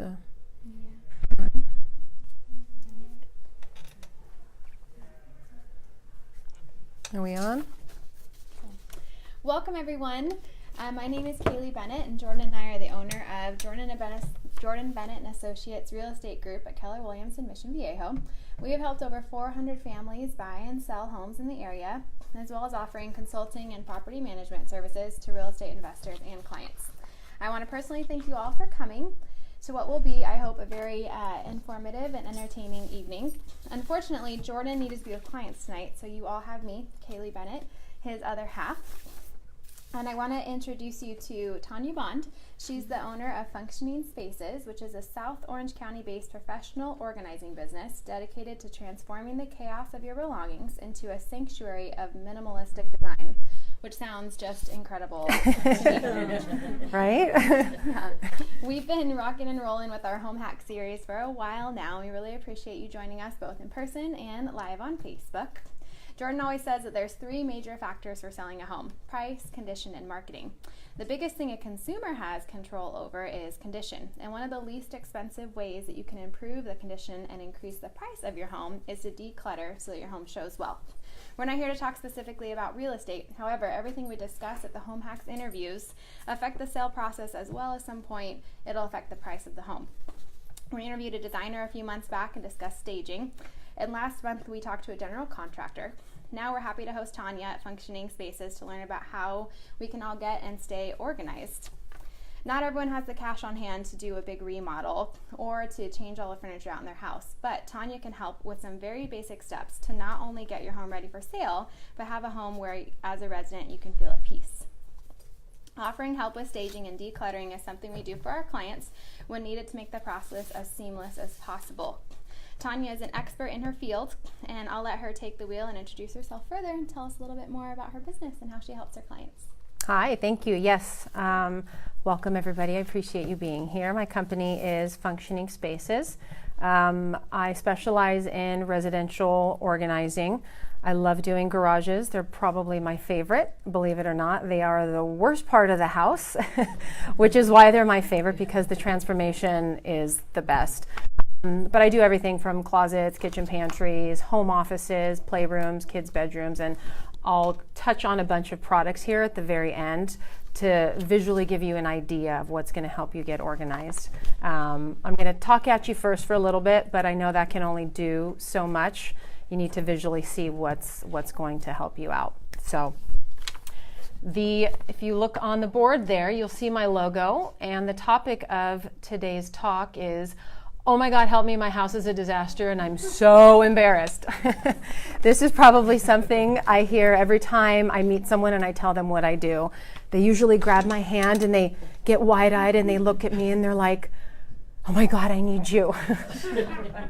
to... Yeah. Are we on? Welcome, everyone. My name is Kaylee Bennett, and Jordan and I are the owner of Jordan Bennett and Associates Real Estate Group at Keller Williams in Mission Viejo. We have helped over 400 families buy and sell homes in the area, as well as offering consulting and property management services to real estate investors and clients. I want to personally thank you all for coming to what will be, I hope, a very informative and entertaining evening. Unfortunately, Jordan needed to be with clients tonight, so you all have me, Kaylee Bennett, his other half. And I want to introduce you to Tanya Bond. She's the owner of Functioning Spaces, which is a South Orange County-based professional organizing business dedicated to transforming the chaos of your belongings into a sanctuary of minimalistic design, which sounds just incredible to me. Right? Yeah. We've been rocking and rolling with our Home Hack series for a while now. We really appreciate you joining us both in person and live on Facebook. Jordan always says that there's 3 major factors for selling a home: price, condition, and marketing. The biggest thing a consumer has control over is condition, and one of the least expensive ways that you can improve the condition and increase the price of your home is to declutter so that your home shows well. We're not here to talk specifically about real estate. However, everything we discuss at the Home Hacks interviews affect the sale process, as well as some point it'll affect the price of the home. We interviewed a designer a few months back and discussed staging. And last month we talked to a general contractor. Now we're happy to host Tanya at Functioning Spaces to learn about how we can all get and stay organized. Not everyone has the cash on hand to do a big remodel or to change all the furniture out in their house, but Tanya can help with some very basic steps to not only get your home ready for sale, but have a home where, as a resident, you can feel at peace. Offering help with staging and decluttering is something we do for our clients when needed to make the process as seamless as possible. Tanya is an expert in her field, and I'll let her take the wheel and introduce herself further and tell us a little bit more about her business and how she helps her clients. Hi, thank you. Yes, welcome everybody. I appreciate you being here. My company is Functioning Spaces. I specialize in residential organizing. I love doing garages. They're probably my favorite, believe it or not. They are the worst part of the house, which is why they're my favorite, because the transformation is the best. But I do everything from closets, kitchen pantries, home offices, playrooms, kids' bedrooms, and I'll touch on a bunch of products here at the very end to visually give you an idea of what's going to help you get organized. I'm going to talk at you first for a little bit, but I know that can only do so much. You need to visually see what's going to help you out. So if you look on the board there, you'll see my logo, and the topic of today's talk is, oh my God, help me, my house is a disaster and I'm so embarrassed. This is probably something I hear every time I meet someone and I tell them what I do. They usually grab my hand and they get wide-eyed and they look at me and they're like, oh my God, I need you.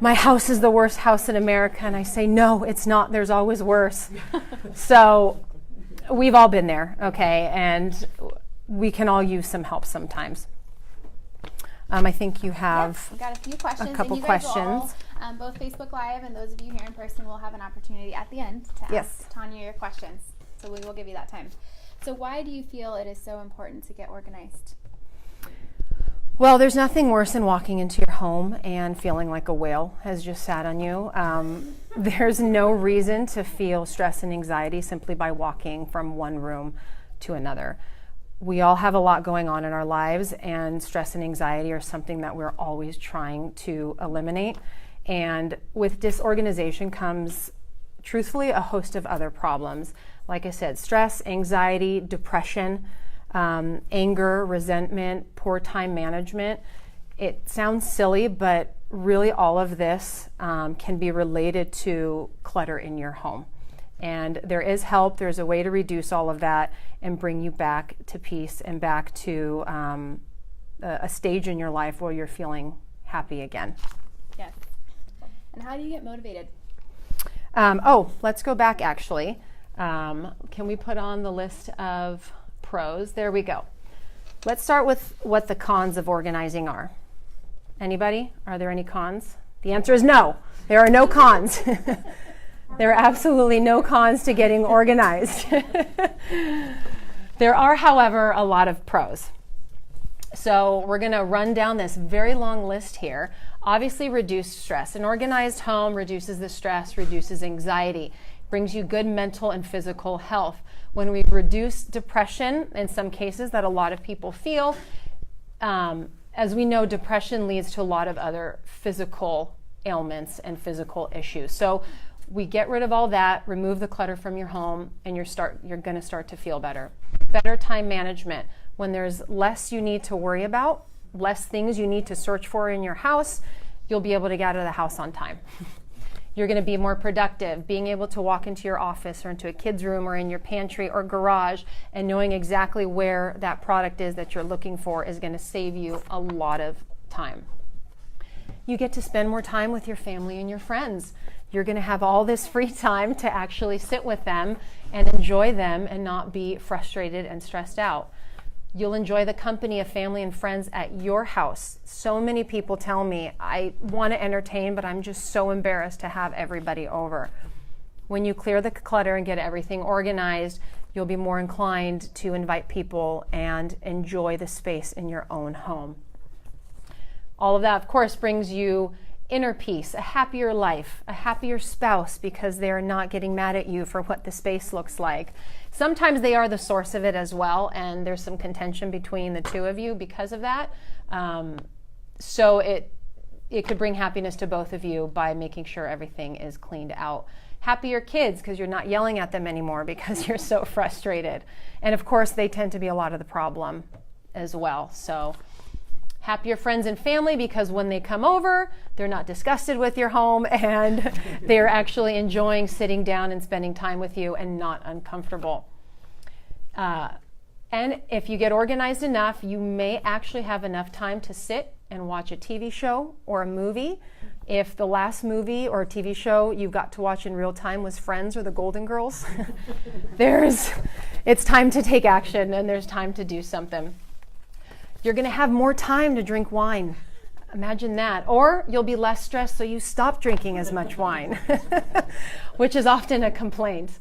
My house is the worst house in America. And I say, no, it's not. There's always worse. So we've all been there, okay? And we can all use some help sometimes. I think you have we've got a few questions. A couple and you guys questions. Will all, both Facebook Live and those of you here in person will have an opportunity at the end to ask Tanya your questions. So we will give you that time. So why do you feel it is so important to get organized? Well, there's nothing worse than walking into your home and feeling like a whale has just sat on you. There's no reason to feel stress and anxiety simply by walking from one room to another. We all have a lot going on in our lives, and stress and anxiety are something that we're always trying to eliminate. And with disorganization comes, truthfully, a host of other problems. Like I said, stress, anxiety, depression, anger, resentment, poor time management. It sounds silly, but really all of this can be related to clutter in your home. And there is help. There's a way to reduce all of that and bring you back to peace and back to a stage in your life where you're feeling happy again. Yes. And how do you get motivated? Let's go back actually. Can we put on the list of pros? There we go. Let's start with what the cons of organizing are. Anybody? Are there any cons? The answer is no. There are no cons. There are absolutely no cons to getting organized. There are, however, a lot of pros. So we're going to run down this very long list here. Obviously, reduce stress. An organized home reduces the stress, reduces anxiety, brings you good mental and physical health. When we reduce depression, in some cases that a lot of people feel, as we know, depression leads to a lot of other physical ailments and physical issues. So we get rid of all that, remove the clutter from your home, and you're going to start to feel better. Better time management. When there's less you need to worry about, less things you need to search for in your house, you'll be able to get out of the house on time. You're going to be more productive. Being able to walk into your office or into a kid's room or in your pantry or garage and knowing exactly where that product is that you're looking for is going to save you a lot of time. You get to spend more time with your family and your friends. You're going to have all this free time to actually sit with them and enjoy them and not be frustrated and stressed out. You'll enjoy the company of family and friends at your house. So many people tell me, I want to entertain, but I'm just so embarrassed to have everybody over. When you clear the clutter and get everything organized, you'll be more inclined to invite people and enjoy the space in your own home. All of that, of course, brings you inner peace, a happier life, a happier spouse because they're not getting mad at you for what the space looks like. Sometimes they are the source of it as well, and there's some contention between the two of you because of that. So it could bring happiness to both of you by making sure everything is cleaned out. Happier kids because you're not yelling at them anymore because you're so frustrated. And of course, they tend to be a lot of the problem as well. So happier friends and family because when they come over, they're not disgusted with your home and they're actually enjoying sitting down and spending time with you and not uncomfortable. And if you get organized enough, you may actually have enough time to sit and watch a TV show or a movie. If the last movie or TV show you got to watch in real time was Friends or The Golden Girls, it's time to take action and there's time to do something. You're going to have more time to drink wine. Imagine that. Or you'll be less stressed, so you stop drinking as much wine, which is often a complaint.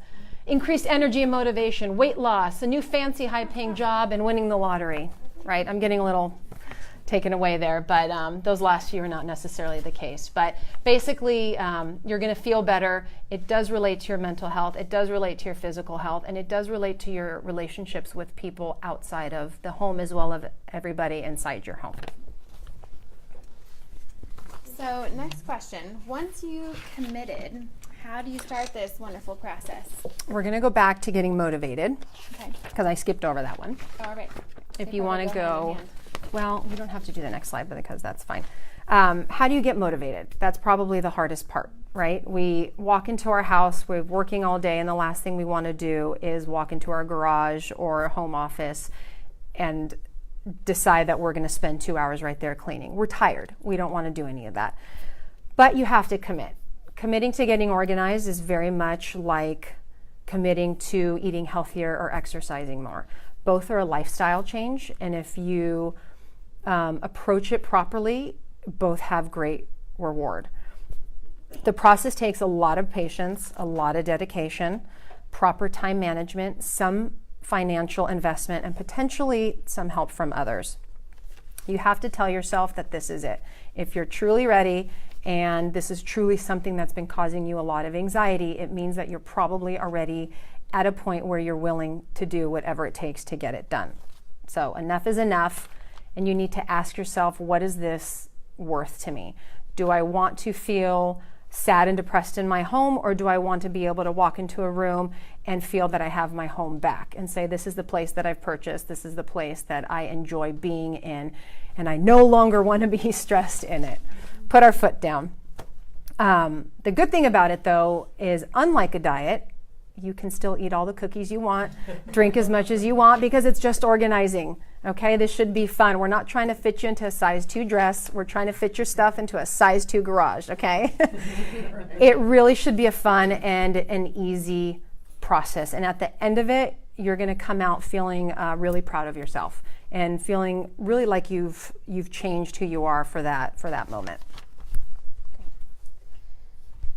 Increased energy and motivation, weight loss, a new fancy high-paying job, and winning the lottery, right? I'm getting a little taken away there, but those last few are not necessarily the case. But basically, you're going to feel better. It does relate to your mental health. It does relate to your physical health, and it does relate to your relationships with people outside of the home as well as everybody inside your home. So next question. Once you've committed, how do you start this wonderful process? We're going to go back to getting motivated because I skipped over that one. All right. If you want to go, well, we don't have to do the next slide because that's fine. How do you get motivated? That's probably the hardest part, right? We walk into our house, we're working all day, and the last thing we want to do is walk into our garage or home office and decide that we're going to spend 2 hours right there cleaning. We're tired. We don't want to do any of that. But you have to commit. Committing to getting organized is very much like committing to eating healthier or exercising more. Both are a lifestyle change, and if you approach it properly, both have great reward. The process takes a lot of patience, a lot of dedication, proper time management, some financial investment, and potentially some help from others. You have to tell yourself that this is it. If you're truly ready and this is truly something that's been causing you a lot of anxiety, it means that you're probably already at a point where you're willing to do whatever it takes to get it done. So enough is enough, and you need to ask yourself, what is this worth to me? Do I want to feel sad and depressed in my home, or do I want to be able to walk into a room and feel that I have my home back and say, this is the place that I've purchased, this is the place that I enjoy being in, and I no longer want to be stressed in it. Put our foot down. The good thing about it, though, is unlike a diet, you can still eat all the cookies you want, drink as much as you want, because it's just organizing. Okay, this should be fun. We're not trying to fit you into a size 2 dress. We're trying to fit your stuff into a size 2 garage, okay? It really should be a fun and an easy process. And at the end of it, you're going to come out feeling really proud of yourself and feeling really like you've changed who you are for that moment.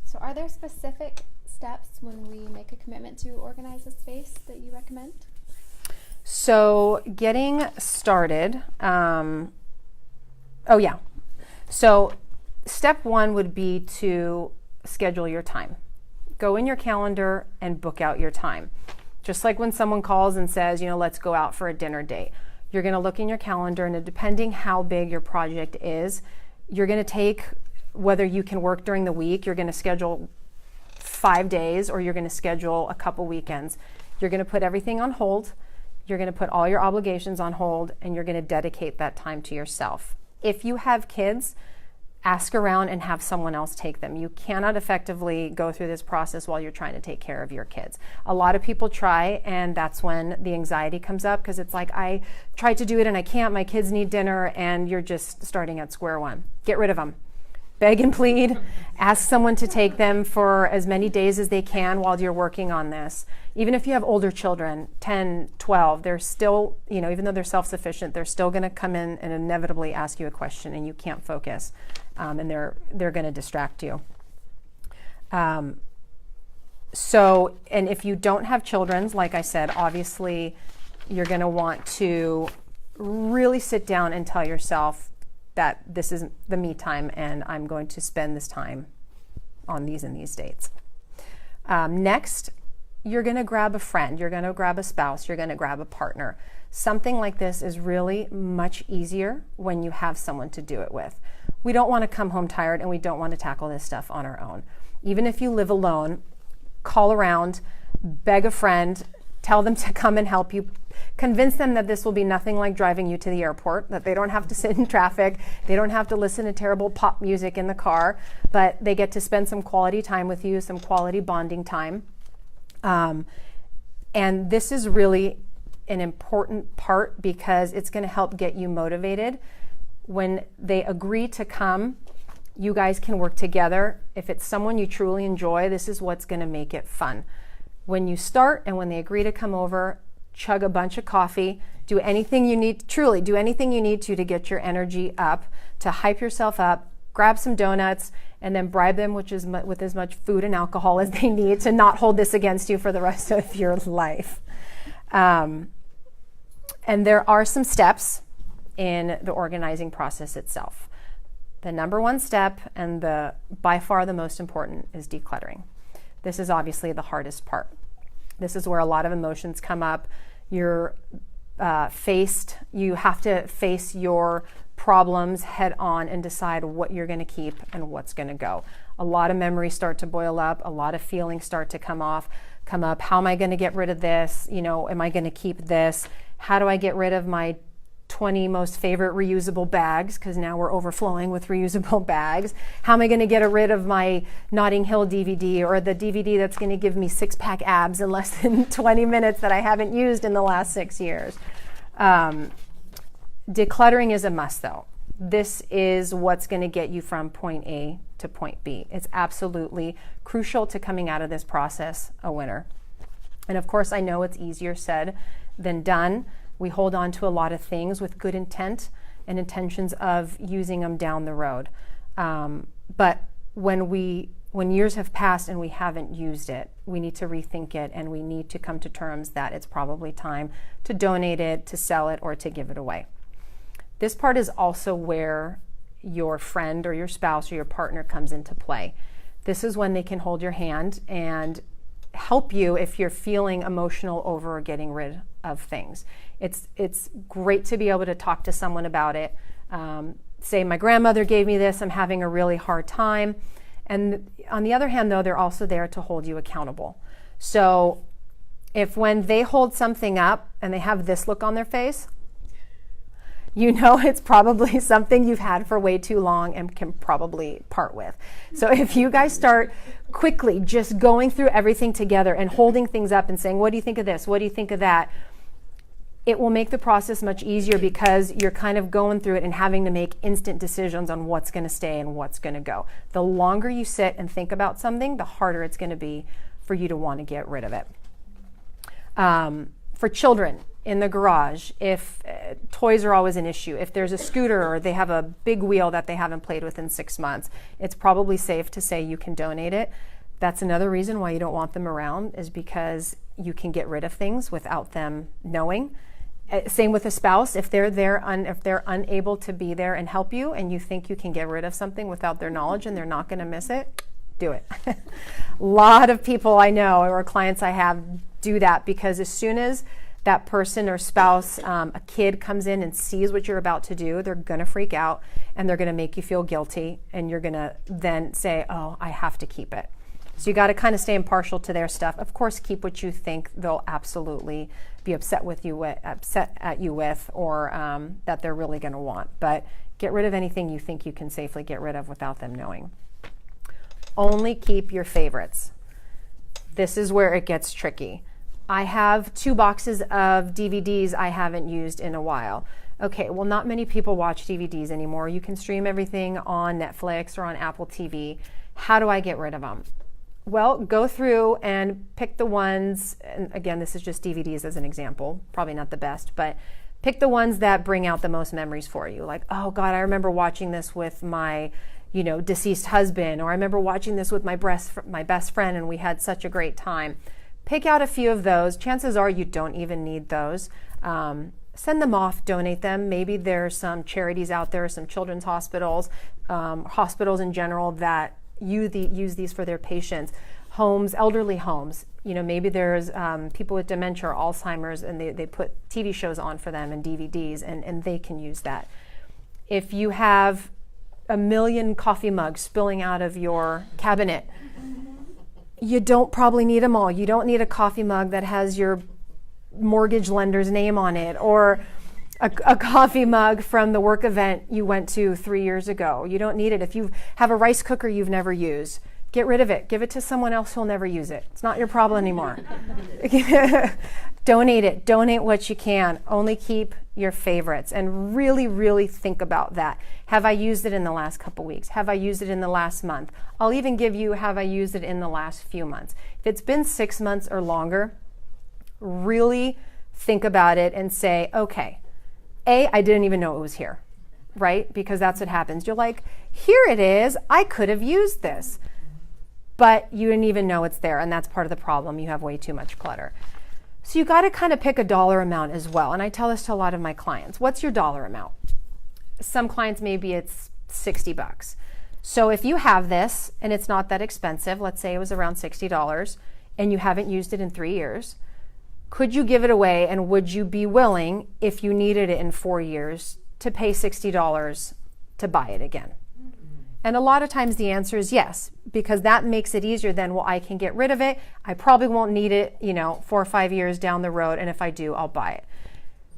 So are there specific steps when we make a commitment to organize a space that you recommend? So getting started, so step one would be to schedule your time. Go in your calendar and book out your time. Just like when someone calls and says, let's go out for a dinner date. You're going to look in your calendar, and depending how big your project is, you're going to take, whether you can work during the week, you're going to schedule 5 days, or you're going to schedule a couple weekends. You're going to put everything on hold. You're going to put all your obligations on hold, and you're going to dedicate that time to yourself. If you have kids, ask around and have someone else take them. You cannot effectively go through this process while you're trying to take care of your kids. A lot of people try, and that's when the anxiety comes up, because it's like, I tried to do it and I can't, my kids need dinner, and you're just starting at square one. Get rid of them. Beg and plead. Ask someone to take them for as many days as they can while you're working on this. Even if you have older children, 10, 12, they're still, even though they're self-sufficient, they're still going to come in and inevitably ask you a question, and you can't focus. And they're going to distract you. And if you don't have children, like I said, obviously you're going to want to really sit down and tell yourself that this is the me time, and I'm going to spend this time on these and these dates. Next, you're going to grab a friend, you're going to grab a spouse, you're going to grab a partner. Something like this is really much easier when you have someone to do it with. We don't want to come home tired, and we don't want to tackle this stuff on our own. Even if you live alone, call around, beg a friend, tell them to come and help you. Convince them that this will be nothing like driving you to the airport, that they don't have to sit in traffic, they don't have to listen to terrible pop music in the car, but they get to spend some quality time with you, some quality bonding time. And this is really an important part, because it's going to help get you motivated. When they agree to come, you guys can work together. If it's someone you truly enjoy, this is what's going to make it fun. When you start and when they agree to come over, chug a bunch of coffee, do anything you need, truly do anything you need to get your energy up, to hype yourself up, grab some donuts, and then bribe them with as much food and alcohol as they need to not hold this against you for the rest of your life. And there are some steps in the organizing process itself. The number one step, and by far the most important, is decluttering. This is obviously the hardest part. This is where a lot of emotions come up. You have to face your problems head on and decide what you're going to keep and what's going to go. A lot of memories start to boil up. A lot of feelings start to come up. How am I going to get rid of this? Am I going to keep this? How do I get rid of my 20 most favorite reusable bags, because now we're overflowing with reusable bags? How am I going to get rid of my Notting Hill DVD, or the DVD that's going to give me six-pack abs in less than 20 minutes that I haven't used in the last 6 years? Decluttering is a must, though. This is what's going to get you from point A to point B. It's absolutely crucial to coming out of this process a winner. And of course, I know it's easier said than done. We hold on to a lot of things with good intent and intentions of using them down the road. But when years have passed and we haven't used it, we need to rethink it, and we need to come to terms that it's probably time to donate it, to sell it, or to give it away. This part is also where your friend or your spouse or your partner comes into play. This is when they can hold your hand and help you if you're feeling emotional over getting rid of things. It's great to be able to talk to someone about it. Say, my grandmother gave me this, I'm having a really hard time. And on the other hand, though, they're also there to hold you accountable. So if when they hold something up and they have this look on their face, it's probably something you've had for way too long and can probably part with. So if you guys start quickly just going through everything together and holding things up and saying, what do you think of this? What do you think of that? It will make the process much easier, because you're kind of going through it and having to make instant decisions on what's going to stay and what's going to go. The longer you sit and think about something, the harder it's going to be for you to want to get rid of it. For children, in the garage, if toys are always an issue, if there's a scooter or they have a big wheel that they haven't played with in 6 months, it's probably safe to say you can donate it. That's another reason why you don't want them around, is because you can get rid of things without them knowing. Same with a spouse. If they're if they're unable to be there and help you, and you think you can get rid of something without their knowledge and they're not going to miss it, do it. A lot of people I know or clients I have do that, because as soon as that person or spouse, a kid comes in and sees what you're about to do, they're going to freak out and they're going to make you feel guilty, and you're going to then say, oh, I have to keep it. So you got to kind of stay impartial to their stuff. Of course, keep what you think they'll absolutely be upset at you with, or that they're really going to want. But get rid of anything you think you can safely get rid of without them knowing. Only keep your favorites. This is where it gets tricky. I have 2 boxes of DVDs I haven't used in a while. Okay, well, not many people watch DVDs anymore. You can stream everything on Netflix or on Apple TV. How do I get rid of them? Well, go through and pick the ones, and again, this is just DVDs as an example, probably not the best, but pick the ones that bring out the most memories for you. Like, oh God, I remember watching this with my, deceased husband, or I remember watching this with my best friend and we had such a great time. Pick out a few of those. Chances are you don't even need those. Send them off, donate them. Maybe there's some charities out there, some children's hospitals, hospitals in general that use these for their patients. Homes, elderly homes. Maybe there's people with dementia or Alzheimer's, and they put TV shows on for them and DVDs, and they can use that. If you have 1 million coffee mugs spilling out of your cabinet, you don't probably need them all. You don't need a coffee mug that has your mortgage lender's name on it, or a coffee mug from the work event you went to 3 years ago. You don't need it. If you have a rice cooker you've never used, get rid of it. Give it to someone else who'll never use it. It's not your problem anymore. Donate it. Donate what you can. Only keep your favorites, and really, really think about that. Have I used it in the last couple weeks? Have I used it in the last month? I'll even give you, have I used it in the last few months? If it's been 6 months or longer, really think about it and say, okay, I didn't even know it was here, right? Because that's what happens. You're like, here it is. I could have used this, but you didn't even know it's there, and that's part of the problem. You have way too much clutter. So you got to kind of pick a dollar amount as well. And I tell this to a lot of my clients. What's your dollar amount? Some clients, maybe it's $60. So if you have this and it's not that expensive, let's say it was around $60, and you haven't used it in 3 years, could you give it away, and would you be willing, if you needed it in 4 years, to pay $60 to buy it again? And a lot of times the answer is yes, because that makes it easier than, well, I can get rid of it. I probably won't need it, 4 or 5 years down the road. And if I do, I'll buy it.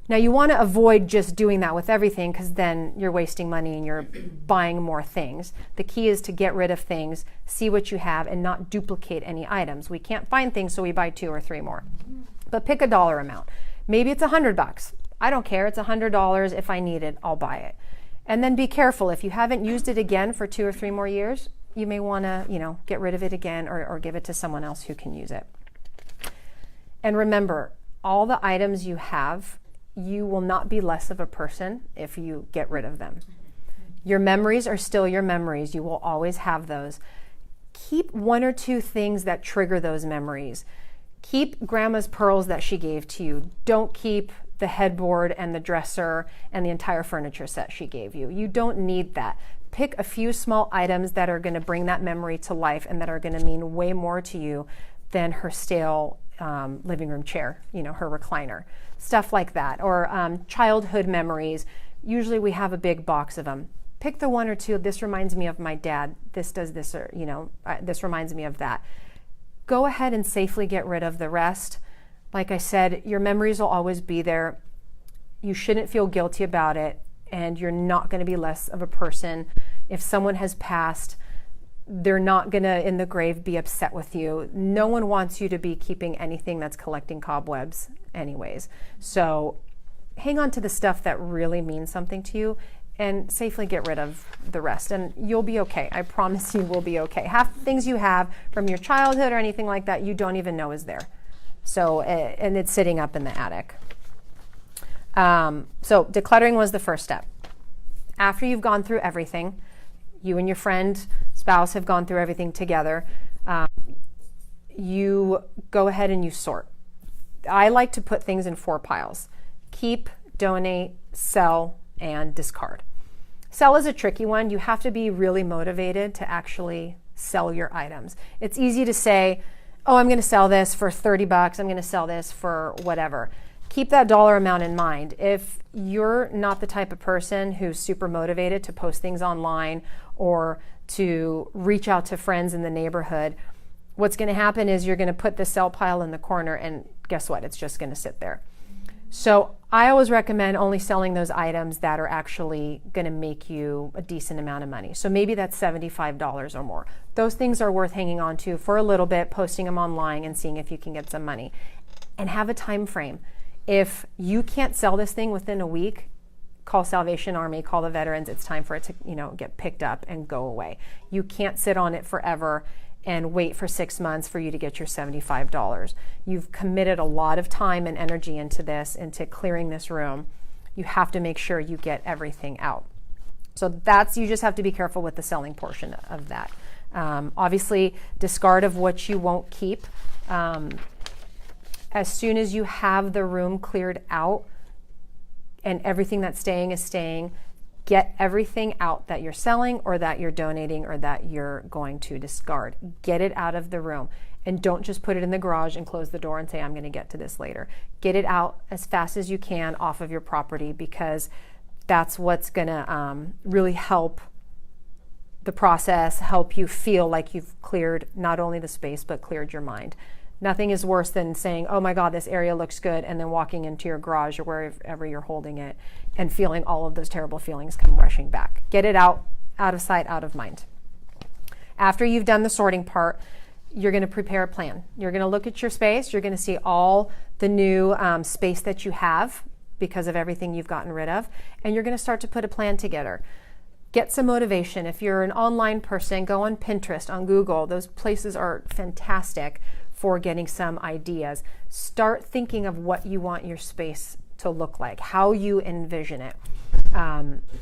Now you want to avoid just doing that with everything, because then you're wasting money and you're buying more things. The key is to get rid of things, see what you have, and not duplicate any items. We can't find things, so we buy 2 or 3 more. But pick a dollar amount. Maybe it's $100. I don't care. It's $100. If I need it, I'll buy it. And then be careful. If you haven't used it again for 2 or 3 more years, you may want to, get rid of it again, or give it to someone else who can use it. And remember, all the items you have, you will not be less of a person if you get rid of them. Your memories are still your memories. You will always have those. Keep 1 or 2 things that trigger those memories. Keep grandma's pearls that she gave to you. Don't keep the headboard and the dresser and the entire furniture set she gave you. You don't need that. Pick a few small items that are going to bring that memory to life and that are going to mean way more to you than her stale living room chair, her recliner, stuff like that. Or childhood memories. Usually we have a big box of them. Pick the 1 or 2. This reminds me of my dad. This does this, or this reminds me of that. Go ahead and safely get rid of the rest. Like I said, your memories will always be there. You shouldn't feel guilty about it, and you're not going to be less of a person. If someone has passed, they're not going to, in the grave, be upset with you. No one wants you to be keeping anything that's collecting cobwebs anyways. So hang on to the stuff that really means something to you, and safely get rid of the rest, and you'll be okay. I promise you will be okay. Half the things you have from your childhood or anything like that, you don't even know is there. So, and it's sitting up in the attic. So decluttering was the first step. After you've gone through everything, you and your friend, spouse have gone through everything together, you go ahead and you sort. I like to put things in 4 piles. Keep, donate, sell, and discard. Sell is a tricky one. You have to be really motivated to actually sell your items. It's easy to say, oh, I'm going to sell this for $30. I'm going to sell this for whatever. Keep that dollar amount in mind. If you're not the type of person who's super motivated to post things online or to reach out to friends in the neighborhood, what's going to happen is you're going to put the sell pile in the corner, and guess what? It's just going to sit there. So I always recommend only selling those items that are actually going to make you a decent amount of money. So maybe that's $75 or more. Those things are worth hanging on to for a little bit, posting them online and seeing if you can get some money. And have a time frame. If you can't sell this thing within a week, call Salvation Army, call the veterans. It's time for it to, get picked up and go away. You can't sit on it forever and wait for 6 months for you to get your $75. You've committed a lot of time and energy into this, into clearing this room. You have to make sure you get everything out. So you just have to be careful with the selling portion of that. Obviously, discard of what you won't keep. As soon as you have the room cleared out and everything that's staying is staying, get everything out that you're selling or that you're donating or that you're going to discard. Get it out of the room. And don't just put it in the garage and close the door and say, I'm going to get to this later. Get it out as fast as you can off of your property, because that's what's going to really help the process, help you feel like you've cleared not only the space, but cleared your mind. Nothing is worse than saying, oh my God, this area looks good, and then walking into your garage or wherever you're holding it and feeling all of those terrible feelings come rushing back. Get it out of sight, out of mind. After you've done the sorting part, you're going to prepare a plan. You're going to look at your space. You're going to see all the new space that you have because of everything you've gotten rid of, and you're going to start to put a plan together. Get some motivation. If you're an online person, go on Pinterest, on Google. Those places are fantastic for getting some ideas. Start thinking of what you want your space to look like, how you envision it.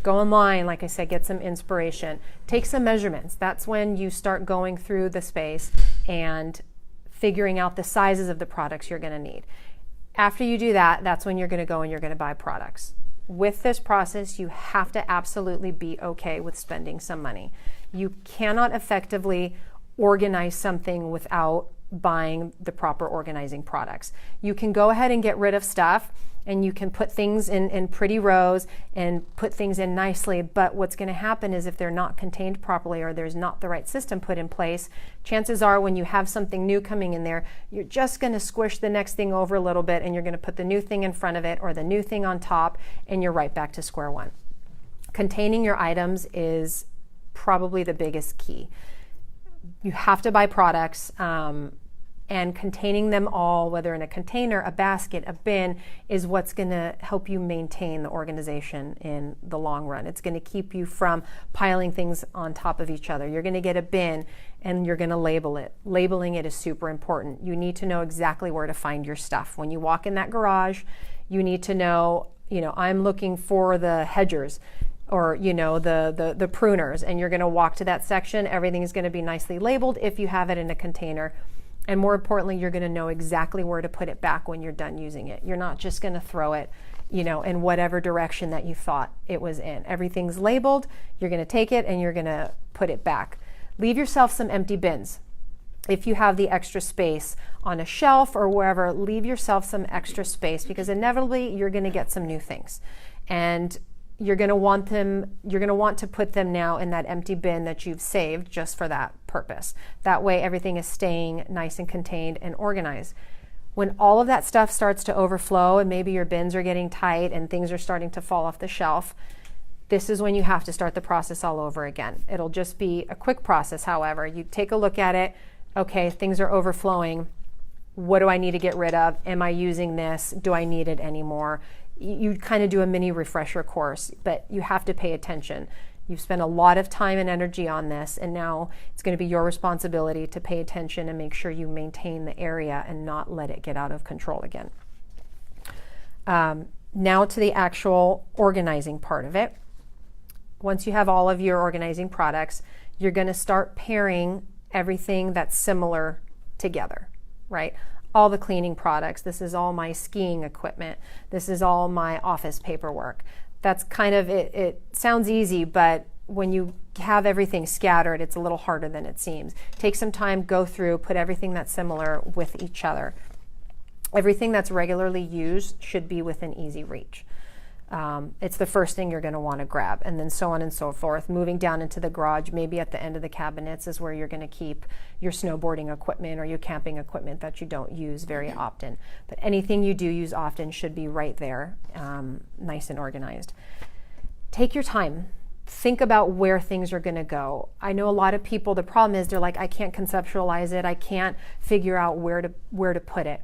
Go online, like I said, get some inspiration. Take some measurements. That's when you start going through the space and figuring out the sizes of the products you're going to need. After you do that, that's when you're going to go and you're going to buy products. With this process, you have to absolutely be okay with spending some money. You cannot effectively organize something without buying the proper organizing products. You can go ahead and get rid of stuff, and you can put things in pretty rows and put things in nicely, but what's going to happen is if they're not contained properly or there's not the right system put in place, chances are when you have something new coming in there, you're just going to squish the next thing over a little bit, and you're going to put the new thing in front of it or the new thing on top, and you're right back to square one. Containing your items is probably the biggest key. You have to buy products, and containing them all, whether in a container, a basket, a bin, is what's going to help you maintain the organization in the long run. It's going to keep you from piling things on top of each other. You're going to get a bin and you're going to label it. Labeling it is super important. You need to know exactly where to find your stuff. When you walk in that garage, you need to know, I'm looking for the hedgers, or the pruners, and you're going to walk to that section. Everything's going to be nicely labeled if you have it in a container. And more importantly, you're going to know exactly where to put it back when you're done using it. You're not just going to throw it, in whatever direction that you thought it was in. Everything's labeled. You're going to take it and you're going to put it back. Leave yourself some empty bins. If you have the extra space on a shelf or wherever, leave yourself some extra space, because inevitably you're going to get some new things. And you're going to want to put them now in that empty bin that you've saved just for that purpose. That way everything is staying nice and contained and organized. When all of that stuff starts to overflow and maybe your bins are getting tight and things are starting to fall off the shelf, this is when you have to start the process all over again. It'll just be a quick process, however. You take a look at it. Okay, things are overflowing. What do I need to get rid of? Am I using this? Do I need it anymore? You kind of do a mini refresher course, but you have to pay attention. You've spent a lot of time and energy on this, and now it's going to be your responsibility to pay attention and make sure you maintain the area and not let it get out of control again. Now to the actual organizing part of it. Once you have all of your organizing products, you're going to start pairing everything that's similar together, right? all the cleaning products. This is all my skiing equipment. This is all my office paperwork. That's kind of it. It sounds easy, but when you have everything scattered, it's a little harder than it seems. Take some time, go through, put everything that's similar with each other. Everything that's regularly used should be within easy reach. It's the first thing you're going to want to grab, and then so on and so forth. Moving down into the garage, maybe at the end of the cabinets is where you're going to keep your snowboarding equipment or your camping equipment that you don't use very often. But anything you do use often should be right there, nice and organized. Take your time. Think about where things are going to go. I know a lot of people, the problem is they're like, I can't conceptualize it. I can't figure out where to put it.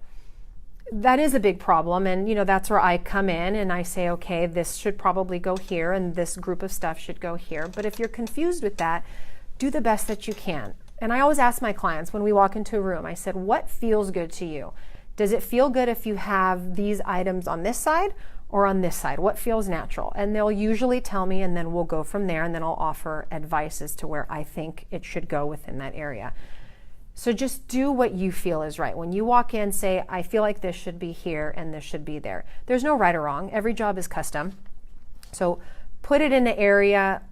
That is a big problem, and that's where I come in and I say, okay, this should probably go here and this group of stuff should go here. But if you're confused with that, do the best that you can. And I always ask my clients when we walk into a room, I said, what feels good to you? Does it feel good if you have these items on this side or on this side? What feels natural? And they'll usually tell me, and then we'll go from there, and then I'll offer advice as to where I think it should go within that area. So just do what you feel is right. When you walk in, say, I feel like this should be here and this should be there. There's no right or wrong. Every job is custom. So put it in the area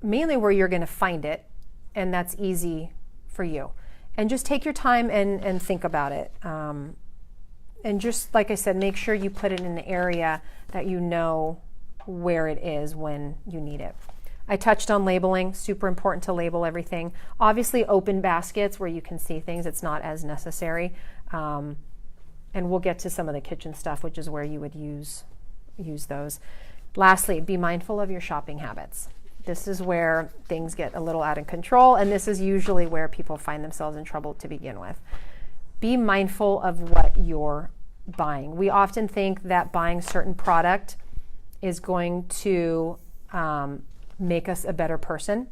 mainly where you're going to find it, and that's easy for you. And just take your time and think about it. And just like I said, make sure you put it in the area that you know where it is when you need it. I touched on labeling, super important to label everything. Obviously open baskets where you can see things, it's not as necessary. And we'll get to some of the kitchen stuff, which is where you would use those. Lastly, be mindful of your shopping habits. This is where things get a little out of control, and this is usually where people find themselves in trouble to begin with. Be mindful of what you're buying. We often think that buying certain product is going to make us a better person,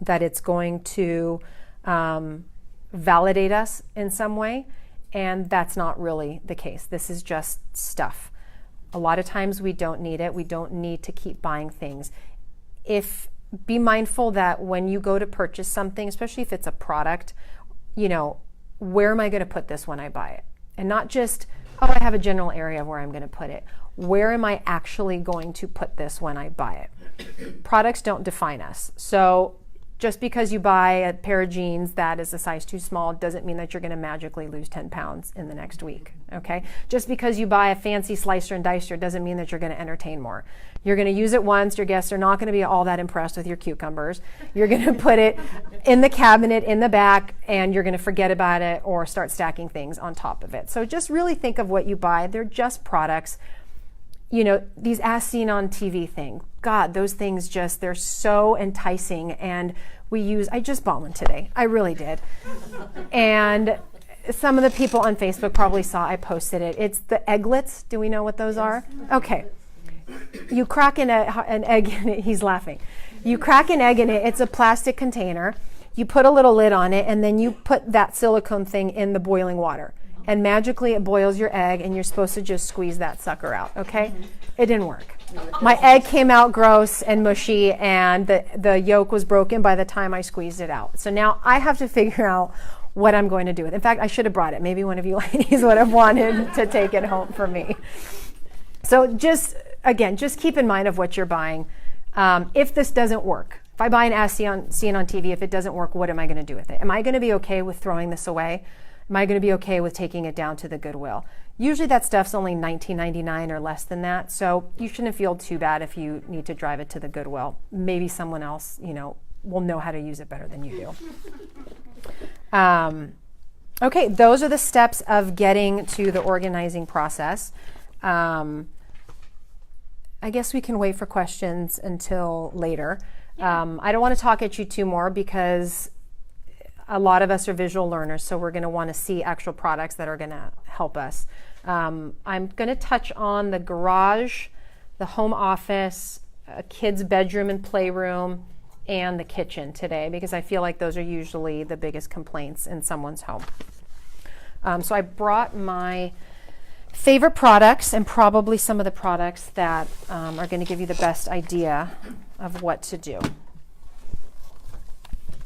that it's going to validate us in some way, and that's not really the case. This is just stuff. A lot of times we don't need it. We don't need to keep buying things. Be mindful that when you go to purchase something, especially if it's a product, where am I going to put this when I buy it? And not just, I have a general area where I'm going to put it. Where am I actually going to put this when I buy it? Products don't define us. So just because you buy a pair of jeans that is a size too small doesn't mean that you're going to magically lose 10 pounds in the next week, okay? Just because you buy a fancy slicer and dicer doesn't mean that you're going to entertain more. You're going to use it once. Your guests are not going to be all that impressed with your cucumbers. You're going to put it in the cabinet in the back, and you're going to forget about it or start stacking things on top of it. So just really think of what you buy. They're just products. These as seen on TV thing, God, those things they're so enticing, and I just bought one today. I really did. And some of the people on Facebook probably saw I posted it. It's the egglets. Do we know what those are? Okay. You crack an egg in it. He's laughing. You crack an egg in it. It's a plastic container. You put a little lid on it, and then you put that silicone thing in the boiling water. And magically it boils your egg, and you're supposed to just squeeze that sucker out, okay? It didn't work. My egg came out gross and mushy, and the yolk was broken by the time I squeezed it out. So now I have to figure out what I'm going to do with it. In fact, I should have brought it. Maybe one of you ladies would have wanted to take it home for me. So just keep in mind of what you're buying. If this doesn't work, if I buy an as seen on TV, if it doesn't work, what am I going to do with it? Am I going to be okay with throwing this away? Am I going to be okay with taking it down to the Goodwill? Usually that stuff's only $19.99 or less than that, so you shouldn't feel too bad if you need to drive it to the Goodwill. Maybe someone else, will know how to use it better than you do. Okay, those are the steps of getting to the organizing process. I guess we can wait for questions until later. I don't want to talk at you too more because a lot of us are visual learners, so we're going to want to see actual products that are going to help us. I'm going to touch on the garage, the home office, a kid's bedroom and playroom, and the kitchen today because I feel like those are usually the biggest complaints in someone's home. So I brought my favorite products and probably some of the products that are going to give you the best idea of what to do.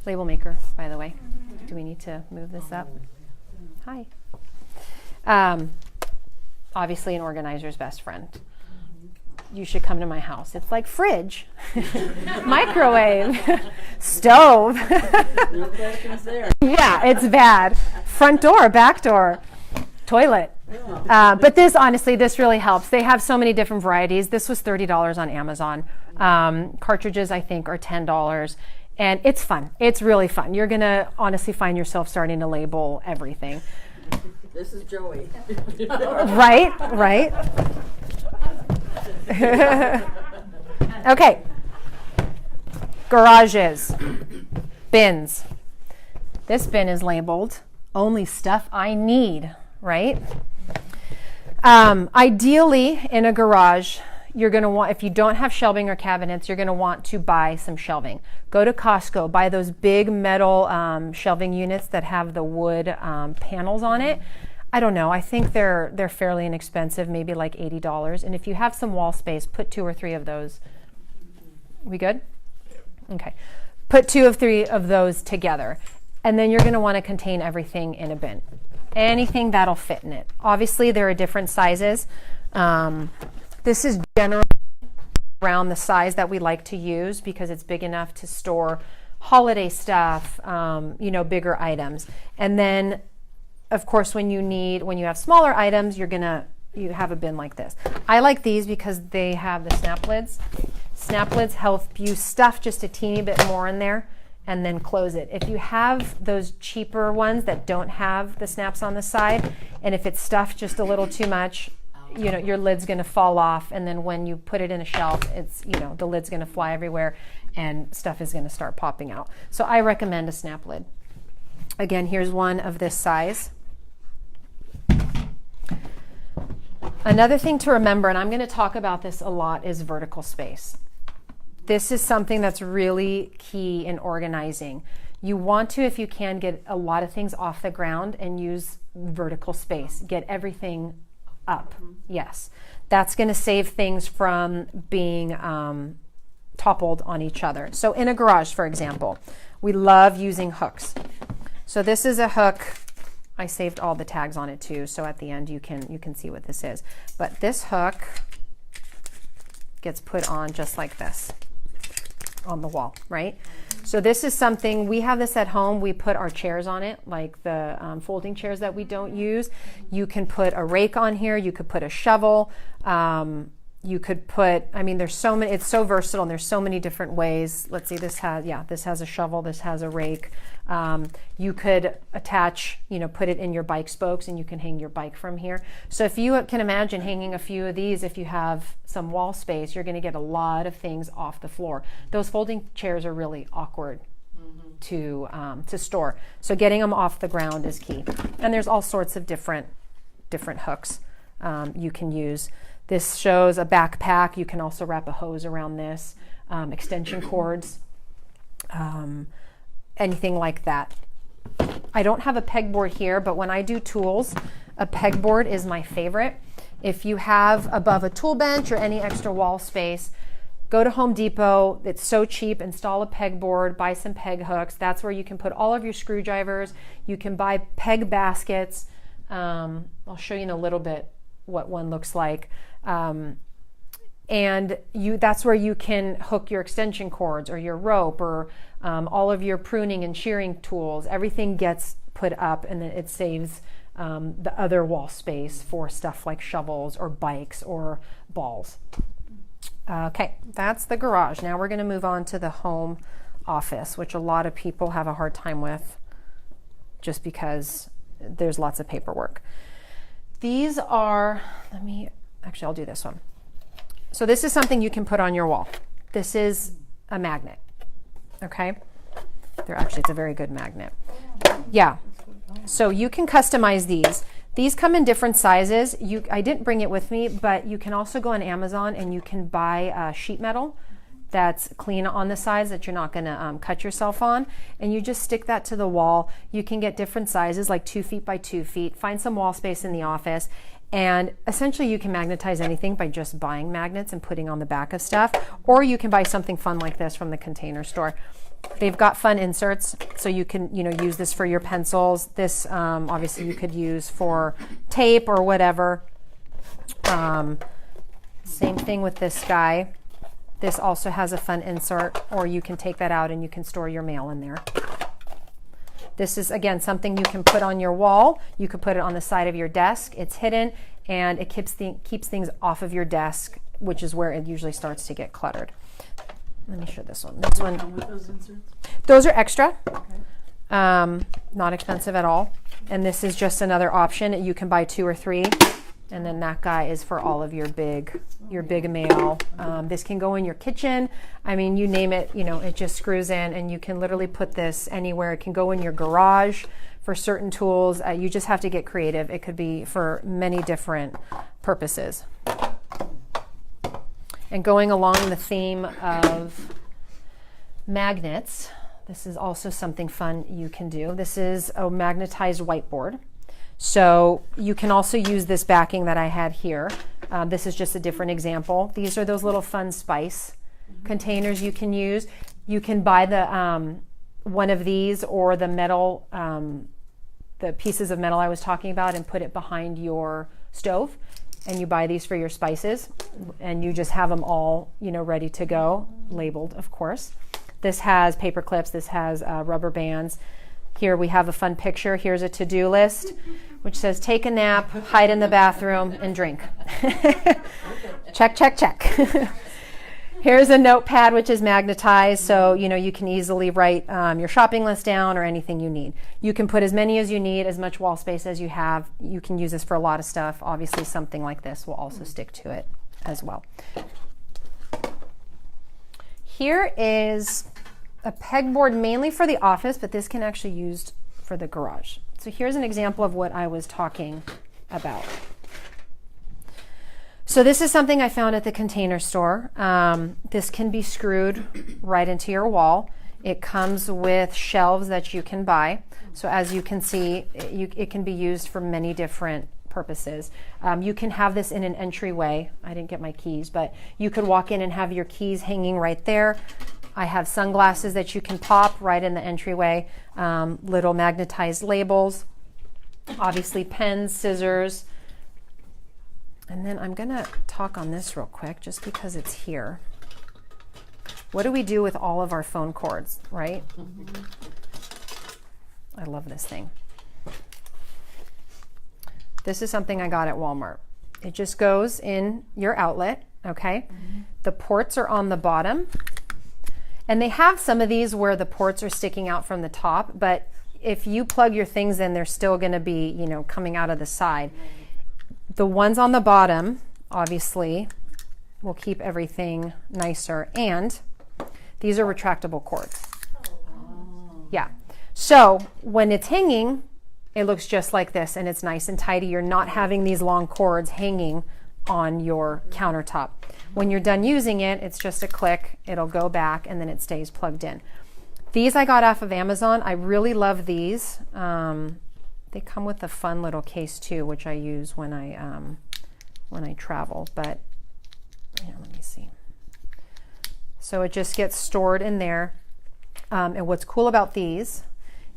Label maker, by the way. Do we need to move this up? Hi. Obviously an organizer's best friend. You should come to my house. It's like fridge, microwave, stove. No questions there. Yeah, it's bad. Front door, back door, toilet. But this, honestly, this really helps. They have so many different varieties. This was $30 on Amazon. Cartridges, I think, are $10. And it's fun. It's really fun. You're going to honestly find yourself starting to label everything. This is Joey. Right, right. Okay. Garages. Bins. This bin is labeled only stuff I need, right? Ideally, in a garage, you're going to want, if you don't have shelving or cabinets, you're going to want to buy some shelving. Go to Costco, buy those big metal shelving units that have the wood panels on it. I don't know, I think they're fairly inexpensive, maybe like $80. And if you have some wall space, put 2 or 3 of those. We good? Okay. Put 2 or 3 of those together. And then you're going to want to contain everything in a bin. Anything that'll fit in it. Obviously, there are different sizes. This is generally around the size that we like to use because it's big enough to store holiday stuff, bigger items. And then, of course, when you have smaller items, you have a bin like this. I like these because they have the snap lids. Snap lids help you stuff just a teeny bit more in there and then close it. If you have those cheaper ones that don't have the snaps on the side, and if it's stuffed just a little too much, your lid's going to fall off, and then when you put it in a shelf, it's the lid's going to fly everywhere and stuff is going to start popping out. So I recommend a snap lid. Again, here's one of this size. Another thing to remember, and I'm going to talk about this a lot, is vertical space. This is something that's really key in organizing. You want to, if you can, get a lot of things off the ground and use vertical space. Get everything up. Yes. That's going to save things from being toppled on each other. So in a garage, for example, we love using hooks. So this is a hook. I saved all the tags on it too, so at the end you can see what this is. But this hook gets put on just like this on the wall, right? So this is something, we have this at home. We put our chairs on it, like the folding chairs that we don't use. You can put a rake on here. You could put a shovel. You could put, there's so many, it's so versatile and there's so many different ways. Let's see, this has a shovel, this has a rake. You could attach, put it in your bike spokes and you can hang your bike from here. So if you can imagine hanging a few of these, if you have some wall space, you're going to get a lot of things off the floor. Those folding chairs are really awkward to store. So getting them off the ground is key. And there's all sorts of different hooks you can use. This shows a backpack. You can also wrap a hose around this, extension cords, anything like that. I don't have a pegboard here, but when I do tools, a pegboard is my favorite. If you have above a tool bench or any extra wall space, go to Home Depot. It's so cheap. Install a pegboard, buy some peg hooks. That's where you can put all of your screwdrivers. You can buy peg baskets. I'll show you in a little bit what one looks like. And that's where you can hook your extension cords or your rope or all of your pruning and shearing tools. Everything gets put up and it saves the other wall space for stuff like shovels or bikes or balls. Okay, that's the garage. Now we're going to move on to the home office, which a lot of people have a hard time with just because there's lots of paperwork. These are, I'll do this one. So this is something you can put on your wall. This is a magnet, okay? It's a very good magnet. Yeah, so you can customize these. These come in different sizes. I didn't bring it with me, but you can also go on Amazon and you can buy sheet metal that's clean on the sides that you're not going to cut yourself on, and you just stick that to the wall. You can get different sizes, like 2 feet by 2 feet. Find some wall space in the office, and essentially you can magnetize anything by just buying magnets and putting on the back of stuff, or you can buy something fun like this from the Container Store. They've got fun inserts, so you can, use this for your pencils. This, obviously, you could use for tape or whatever. Same thing with this guy. This also has a fun insert, or you can take that out and you can store your mail in there. This is, again, something you can put on your wall. You could put it on the side of your desk. It's hidden, and it keeps things off of your desk, which is where it usually starts to get cluttered. Let me show this one. This one. With those inserts? Those are extra. Okay. Not expensive at all. And this is just another option. You can buy 2 or 3. And then that guy is for all of your big mail. This can go in your kitchen. I mean, you name it, it just screws in, and you can literally put this anywhere. It can go in your garage for certain tools. You just have to get creative. It could be for many different purposes. And going along the theme of magnets, this is also something fun you can do. This is a magnetized whiteboard. So you can also use this backing that I had here. This is just a different example. These are those little fun spice containers you can use. You can buy the one of these or the metal, the pieces of metal I was talking about, and put it behind your stove. And you buy these for your spices, and you just have them all, ready to go, labeled, of course. This has paper clips. This has rubber bands. Here we have a fun picture. Here's a to-do list, which says take a nap, hide in the bathroom, and drink. Check, check, check. Here's a notepad, which is magnetized, so you can easily write your shopping list down or anything you need. You can put as many as you need, as much wall space as you have. You can use this for a lot of stuff. Obviously, something like this will also stick to it as well. Here is a pegboard mainly for the office, but this can actually be used for the garage. So here's an example of what I was talking about. So this is something I found at the Container Store. This can be screwed right into your wall. It comes with shelves that you can buy. So as you can see, it can be used for many different purposes. You can have this in an entryway. I didn't get my keys, but you could walk in and have your keys hanging right there. I have sunglasses that you can pop right in the entryway, little magnetized labels, obviously pens, scissors. And then I'm going to talk on this real quick just because it's here. What do we do with all of our phone cords, right? Mm-hmm. I love this thing. This is something I got at Walmart. It just goes in your outlet, okay? Mm-hmm. The ports are on the bottom. And they have some of these where the ports are sticking out from the top, but if you plug your things in, they're still going to be, coming out of the side. The ones on the bottom, obviously, will keep everything nicer. And these are retractable cords. Oh. Yeah. So when it's hanging, it looks just like this, and it's nice and tidy. You're not having these long cords hanging on your countertop. When you're done using it, it's just a click. It'll go back, and then it stays plugged in. These I got off of Amazon. I really love these. They come with a fun little case too, which I use when I travel. But here, let me see. So it just gets stored in there. And what's cool about these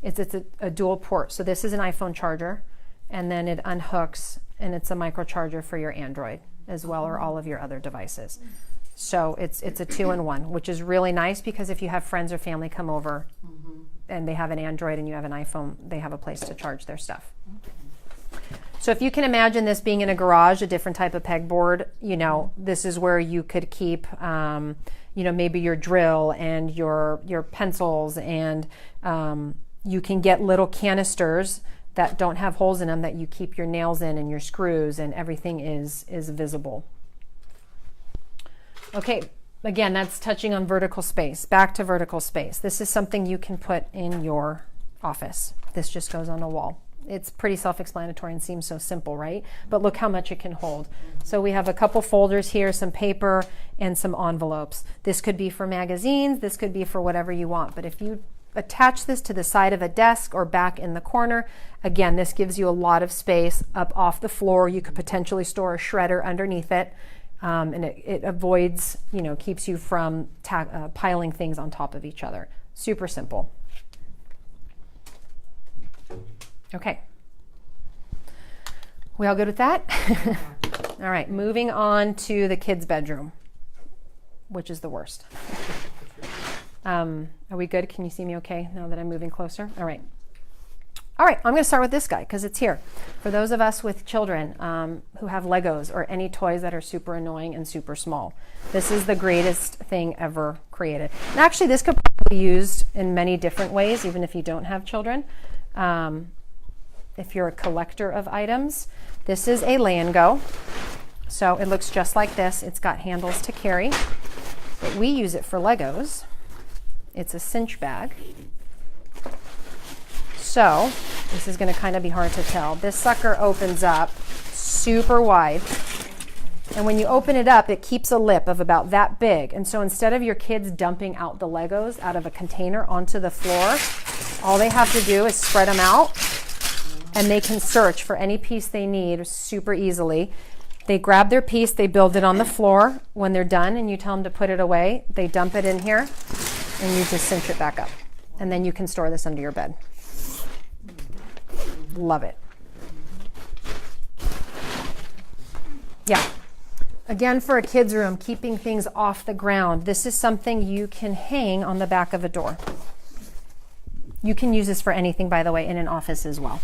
is it's a dual port. So this is an iPhone charger, and then it unhooks, and it's a micro charger for your Android as well, or all of your other devices. So it's a 2-in-1, which is really nice because if you have friends or family come over and they have an Android and you have an iPhone, they have a place to charge their stuff. So if you can imagine this being in a garage, a different type of pegboard, this is where you could keep, maybe your drill and your pencils, and you can get little canisters that don't have holes in them that you keep your nails in and your screws, and everything is visible. Okay, again, that's touching on vertical space. Back to vertical space. This is something you can put in your office. This just goes on a wall. It's pretty self-explanatory and seems so simple, right? But look how much it can hold. So we have a couple folders here, some paper, and some envelopes. This could be for magazines. This could be for whatever you want. But if you attach this to the side of a desk or back in the corner, again, this gives you a lot of space up off the floor. You could potentially store a shredder underneath it. And it avoids, keeps you from piling things on top of each other. Super simple. Okay. We all good with that? All right, moving on to the kids' bedroom, which is the worst. Are we good? Can you see me okay now that I'm moving closer? All right. All right, I'm going to start with this guy because it's here. For those of us with children who have Legos or any toys that are super annoying and super small, this is the greatest thing ever created. And actually, this could probably be used in many different ways, even if you don't have children. If you're a collector of items, this is a lay and go. So it looks just like this. It's got handles to carry, but we use it for Legos. It's a cinch bag. So this is going to kind of be hard to tell. This sucker opens up super wide. And when you open it up, it keeps a lip of about that big. And so instead of your kids dumping out the Legos out of a container onto the floor, all they have to do is spread them out and they can search for any piece they need super easily. They grab their piece, they build it on the floor. When they're done and you tell them to put it away, they dump it in here and you just cinch it back up. And then you can store this under your bed. Love it. Yeah. Again, for a kid's room, keeping things off the ground. This is something you can hang on the back of a door. You can use this for anything, by the way, in an office as well.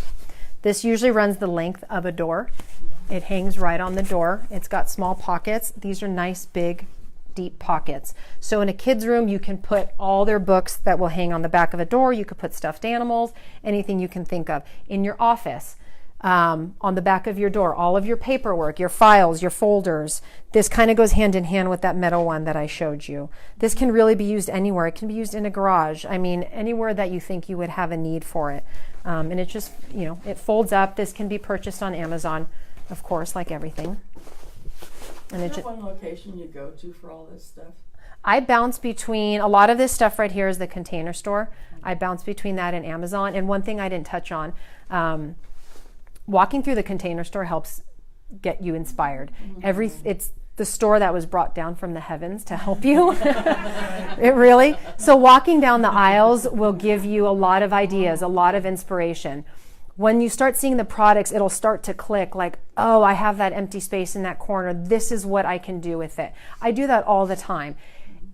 This usually runs the length of a door. It hangs right on the door. It's got small pockets. These are nice, big, deep pockets. So in a kid's room, you can put all their books that will hang on the back of a door. You could put stuffed animals, anything you can think of. In your office, on the back of your door, all of your paperwork, your files, your folders. This kind of goes hand in hand with that metal one that I showed you. This can really be used anywhere. It can be used in a garage. I mean, anywhere that you think you would have a need for it. And it just, it folds up. This can be purchased on Amazon, of course, like everything. And is there one location you go to for all this stuff? I bounce between, a lot of this stuff right here is the Container Store. I bounce between that and Amazon. And one thing I didn't touch on, walking through the Container Store helps get you inspired. It's the store that was brought down from the heavens to help you. It really. So walking down the aisles will give you a lot of ideas, a lot of inspiration. When you start seeing the products, it'll start to click like, oh, I have that empty space in that corner. This is what I can do with it. I do that all the time.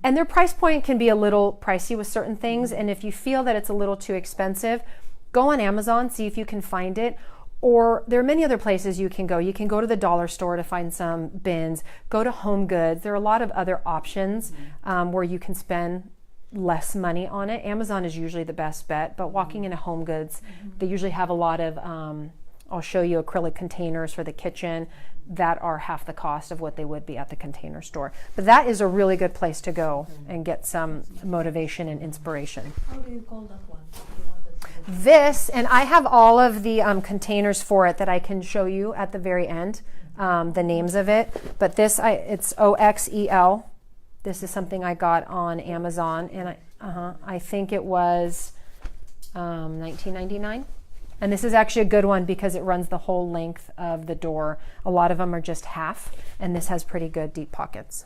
And their price point can be a little pricey with certain things. And if you feel that it's a little too expensive, go on Amazon, see if you can find it. Or there are many other places you can go. You can go to the dollar store to find some bins. Go to Home Goods. There are a lot of other options where you can spend less money on it. Amazon is usually the best bet, but walking into Home Goods, they usually have a lot of, I'll show you acrylic containers for the kitchen that are half the cost of what they would be at the Container Store. But that is a really good place to go and get some motivation and inspiration. How do you call that one? This, and I have all of the containers for it that I can show you at the very end, the names of it. But this, it's OXEL. This is something I got on Amazon, and I think it was $19.99. And this is actually a good one because it runs the whole length of the door. A lot of them are just half, and this has pretty good deep pockets.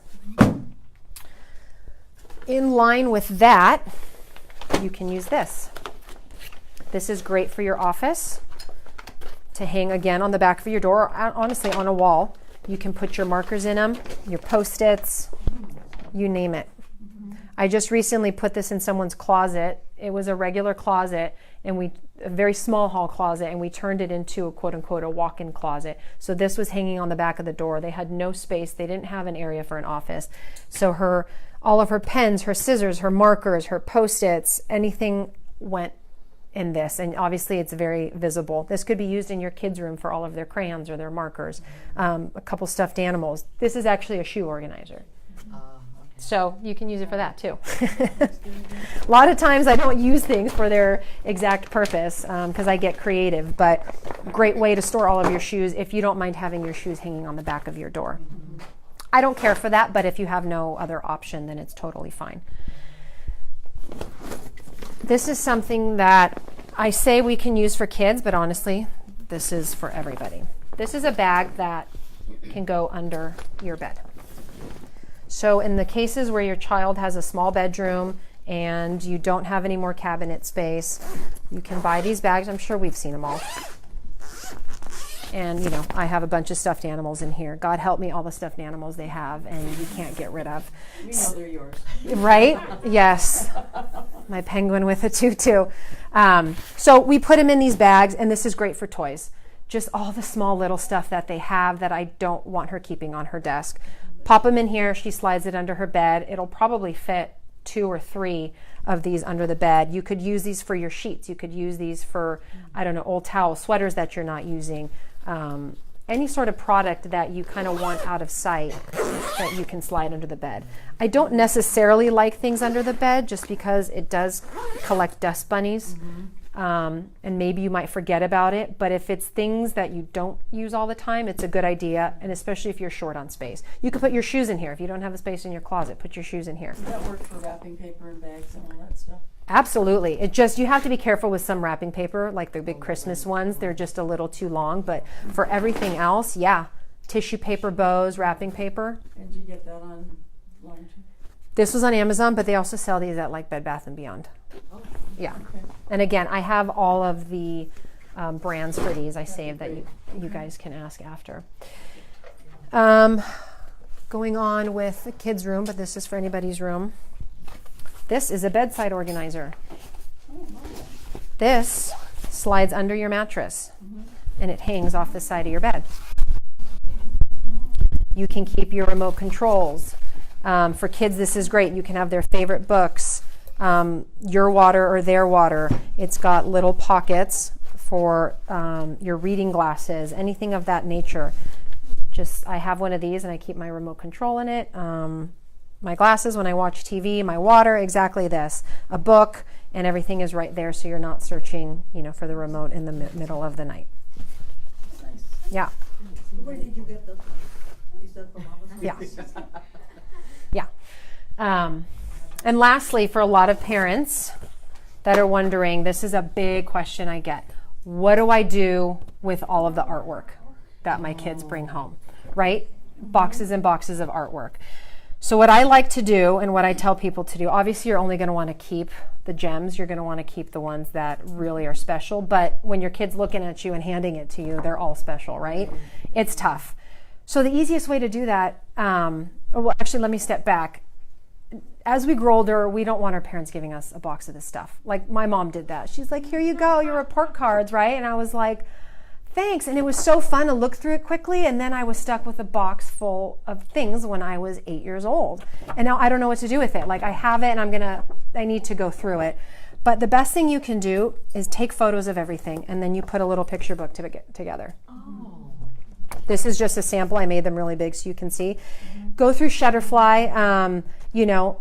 In line with that, you can use this. This is great for your office to hang again on the back of your door, or honestly on a wall. You can put your markers in them, your Post-its, you name it. I just recently put this in someone's closet. It was a regular closet, and a very small hall closet, and we turned it into a quote-unquote a walk-in closet. So this was hanging on the back of the door. They had no space. They didn't have an area for an office. So all of her pens, her scissors, her markers, her Post-its, anything went in this, and obviously it's very visible. This could be used in your kids' room for all of their crayons or their markers. A couple stuffed animals. This is actually a shoe organizer. So you can use it for that too. A lot of times I don't use things for their exact purpose because I get creative, but great way to store all of your shoes if you don't mind having your shoes hanging on the back of your door. I don't care for that, but if you have no other option, then it's totally fine. This is something that I say we can use for kids, but honestly, this is for everybody. This is a bag that can go under your bed. So in the cases where your child has a small bedroom and you don't have any more cabinet space, you can buy these bags. I'm sure we've seen them all. And, you know, I have a bunch of stuffed animals in here. God help me, all the stuffed animals they have and you can't get rid of. You know they're yours. Right? Yes. My penguin with a tutu. So we put them in these bags, and this is great for toys. Just all the small little stuff that they have that I don't want her keeping on her desk. Pop them in here. She slides it under her bed. It'll probably fit 2 or 3 of these under the bed. You could use these for your sheets. You could use these for, I don't know, old towels, sweaters that you're not using. Any sort of product that you kind of want out of sight that you can slide under the bed. I don't necessarily like things under the bed just because it does collect dust bunnies. And maybe you might forget about it, but if it's things that you don't use all the time, it's a good idea, and especially if you're short on space. You could put your shoes in here. If you don't have the space in your closet, put your shoes in here. Does that work for wrapping paper and bags and all that stuff? Absolutely. It just, you have to be careful with some wrapping paper, like the big Christmas ones. They're just a little too long, but for everything else, yeah. Tissue paper bows, wrapping paper. And did you get that online too? This was on Amazon, but they also sell these at like Bed Bath & Beyond. Oh, Yeah. okay. And again, I have all of the brands for these. I saved that you guys can ask after. Going on with the kids' room, but this is for anybody's room. This is a bedside organizer. This slides under your mattress, and it hangs off the side of your bed. You can keep your remote controls. For kids, this is great. You can have their favorite books, your water or their water. It's got little pockets for your reading glasses, anything of that nature. I have one of these, and I keep my remote control in it. My glasses when I watch TV, my water, exactly this. A book, and everything is right there, so you're not searching, for the remote in the middle of the night. Nice. Yeah. Where did you get those? You said from Amazon? Yeah. Yeah. And lastly, for a lot of parents that are wondering, this is a big question I get. What do I do with all of the artwork that my kids bring home, right? Boxes and boxes of artwork. So what I like to do and what I tell people to do, obviously you're only going to want to keep the gems. You're going to want to keep the ones that really are special. But when your kid's looking at you and handing it to you, they're all special, right? It's tough. So the easiest way to do that, well, actually, let me step back. As we grow older, we don't want our parents giving us a box of this stuff. Like my mom did that. She's like, here you go, your report cards, right? And I was like, thanks. And it was so fun to look through it quickly. And then I was stuck with a box full of things when I was 8 years old. And now I don't know what to do with it. Like I have it and I need to go through it. But the best thing you can do is take photos of everything and then you put a little picture book together. Oh. This is just a sample. I made them really big so you can see. Go through Shutterfly.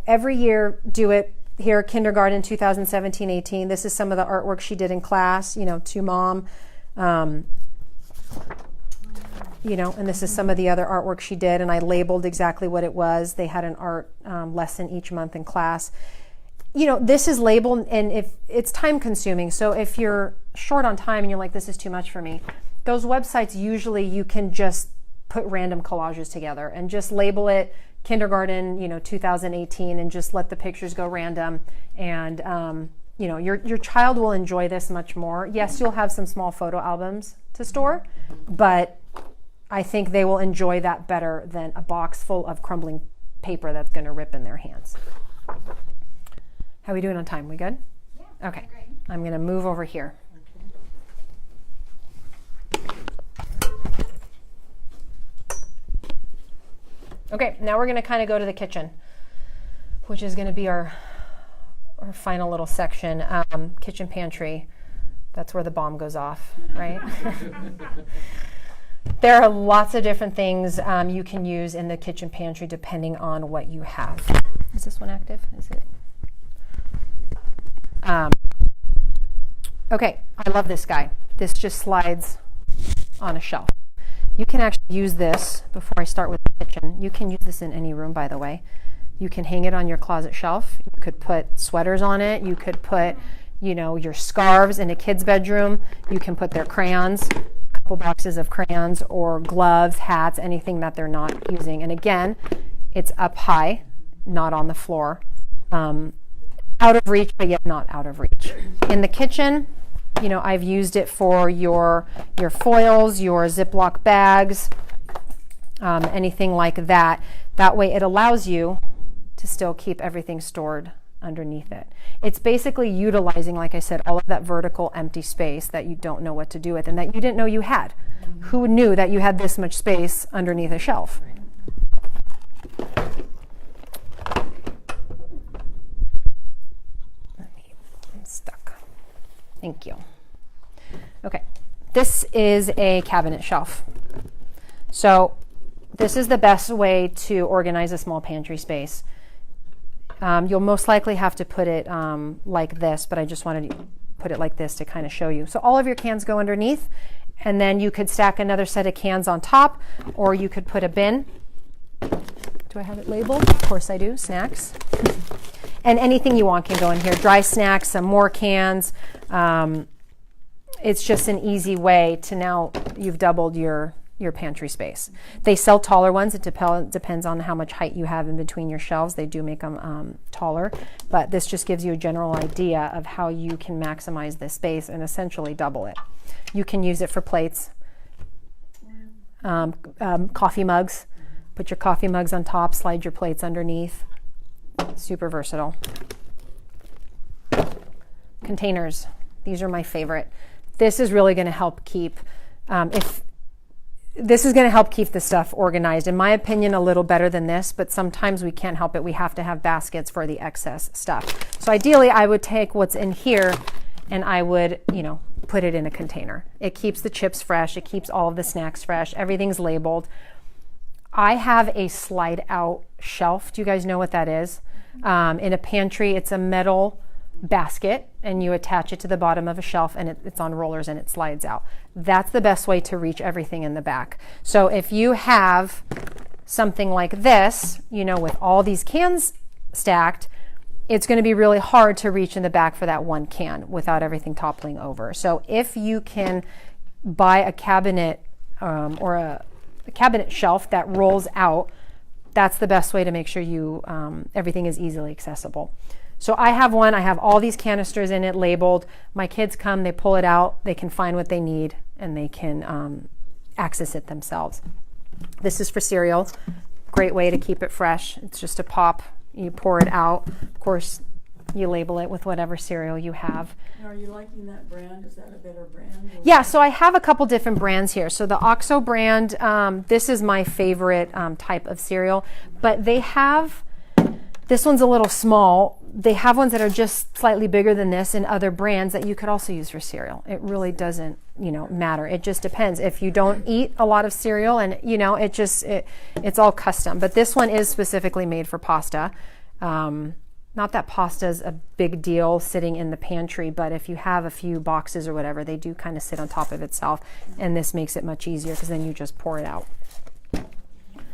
Every year do it. Here, kindergarten 2017-18. This is some of the artwork she did in class, to mom. And this is some of the other artwork she did, and I labeled exactly what it was. They had an art lesson each month in class. This is labeled, and if it's time consuming, so if you're short on time and you're like, this is too much for me, those websites, usually you can just put random collages together and just label it kindergarten, 2018, and just let the pictures go random. And, your child will enjoy this much more. Yes, you'll have some small photo albums to store, but I think they will enjoy that better than a box full of crumbling paper that's going to rip in their hands. How are we doing on time? We good? Yeah. Okay. Great. I'm going to move over here. Okay, now we're going to kind of go to the kitchen, which is going to be our final little section. Kitchen pantry. That's where the bomb goes off, right? There are lots of different things you can use in the kitchen pantry depending on what you have. Is this one active? Is it? Okay, I love this guy. This just slides on a shelf. You can actually use this before I start with the kitchen. You can use this in any room, by the way. You can hang it on your closet shelf. You could put sweaters on it. You could put, your scarves in a kid's bedroom. You can put their crayons, a couple boxes of crayons, or gloves, hats, anything that they're not using. And again, it's up high, not on the floor. out of reach, but yet not out of reach. In the kitchen, you know, I've used it for your foils, your Ziploc bags, anything like that. That way it allows you to still keep everything stored underneath it. It's basically utilizing, like I said, all of that vertical empty space that you don't know what to do with and that you didn't know you had. Who knew that you had this much space underneath a shelf? I'm stuck. Thank you. Okay, this is a cabinet shelf. So this is the best way to organize a small pantry space. You'll most likely have to put it like this, but I just wanted to put it like this to kind of show you. So all of your cans go underneath, and then you could stack another set of cans on top, or you could put a bin. Do I have it labeled? Of course I do. Snacks. And anything you want can go in here. Dry snacks, some more cans. It's just an easy way to now you've doubled your pantry space. They sell taller ones. It depends on how much height you have in between your shelves. They do make them taller, but this just gives you a general idea of how you can maximize this space and essentially double it. You can use it for plates, coffee mugs. Put your coffee mugs on top, slide your plates underneath. Super versatile. Containers. These are my favorite. This is really going to help keep this is going to help keep the stuff organized. In my opinion, a little better than this, but sometimes we can't help it. We have to have baskets for the excess stuff. So ideally, I would take what's in here and I would, you know, put it in a container. It keeps the chips fresh. It keeps all of the snacks fresh. Everything's labeled. I have a slide out shelf. Do you guys know what that is? In a pantry, it's a metal basket and you attach it to the bottom of a shelf and it's on rollers and it slides out. That's the best way to reach everything in the back. So if you have something like this, you know, with all these cans stacked, it's going to be really hard to reach in the back for that one can without everything toppling over. So if you can buy a cabinet or a cabinet shelf that rolls out, that's the best way to make sure you everything is easily accessible. So I have one. I have all these canisters in it labeled. My kids come, they pull it out, they can find what they need, and they can access it themselves. This is for cereal. Great way to keep it fresh. It's just a pop. You pour it out. Of course, you label it with whatever cereal you have. Now, are you liking that brand? Is that a better brand? Yeah, so I have a couple different brands here. So the OXO brand, this is my favorite type of cereal, but they have, this one's a little small. They have ones that are just slightly bigger than this in other brands that you could also use for cereal. It really doesn't, you know, matter. It just depends. If you don't eat a lot of cereal and, you know, it's all custom. But this one is specifically made for pasta. Not that pasta is a big deal sitting in the pantry, but if you have a few boxes or whatever, they do kind of sit on top of itself, and this makes it much easier because then you just pour it out.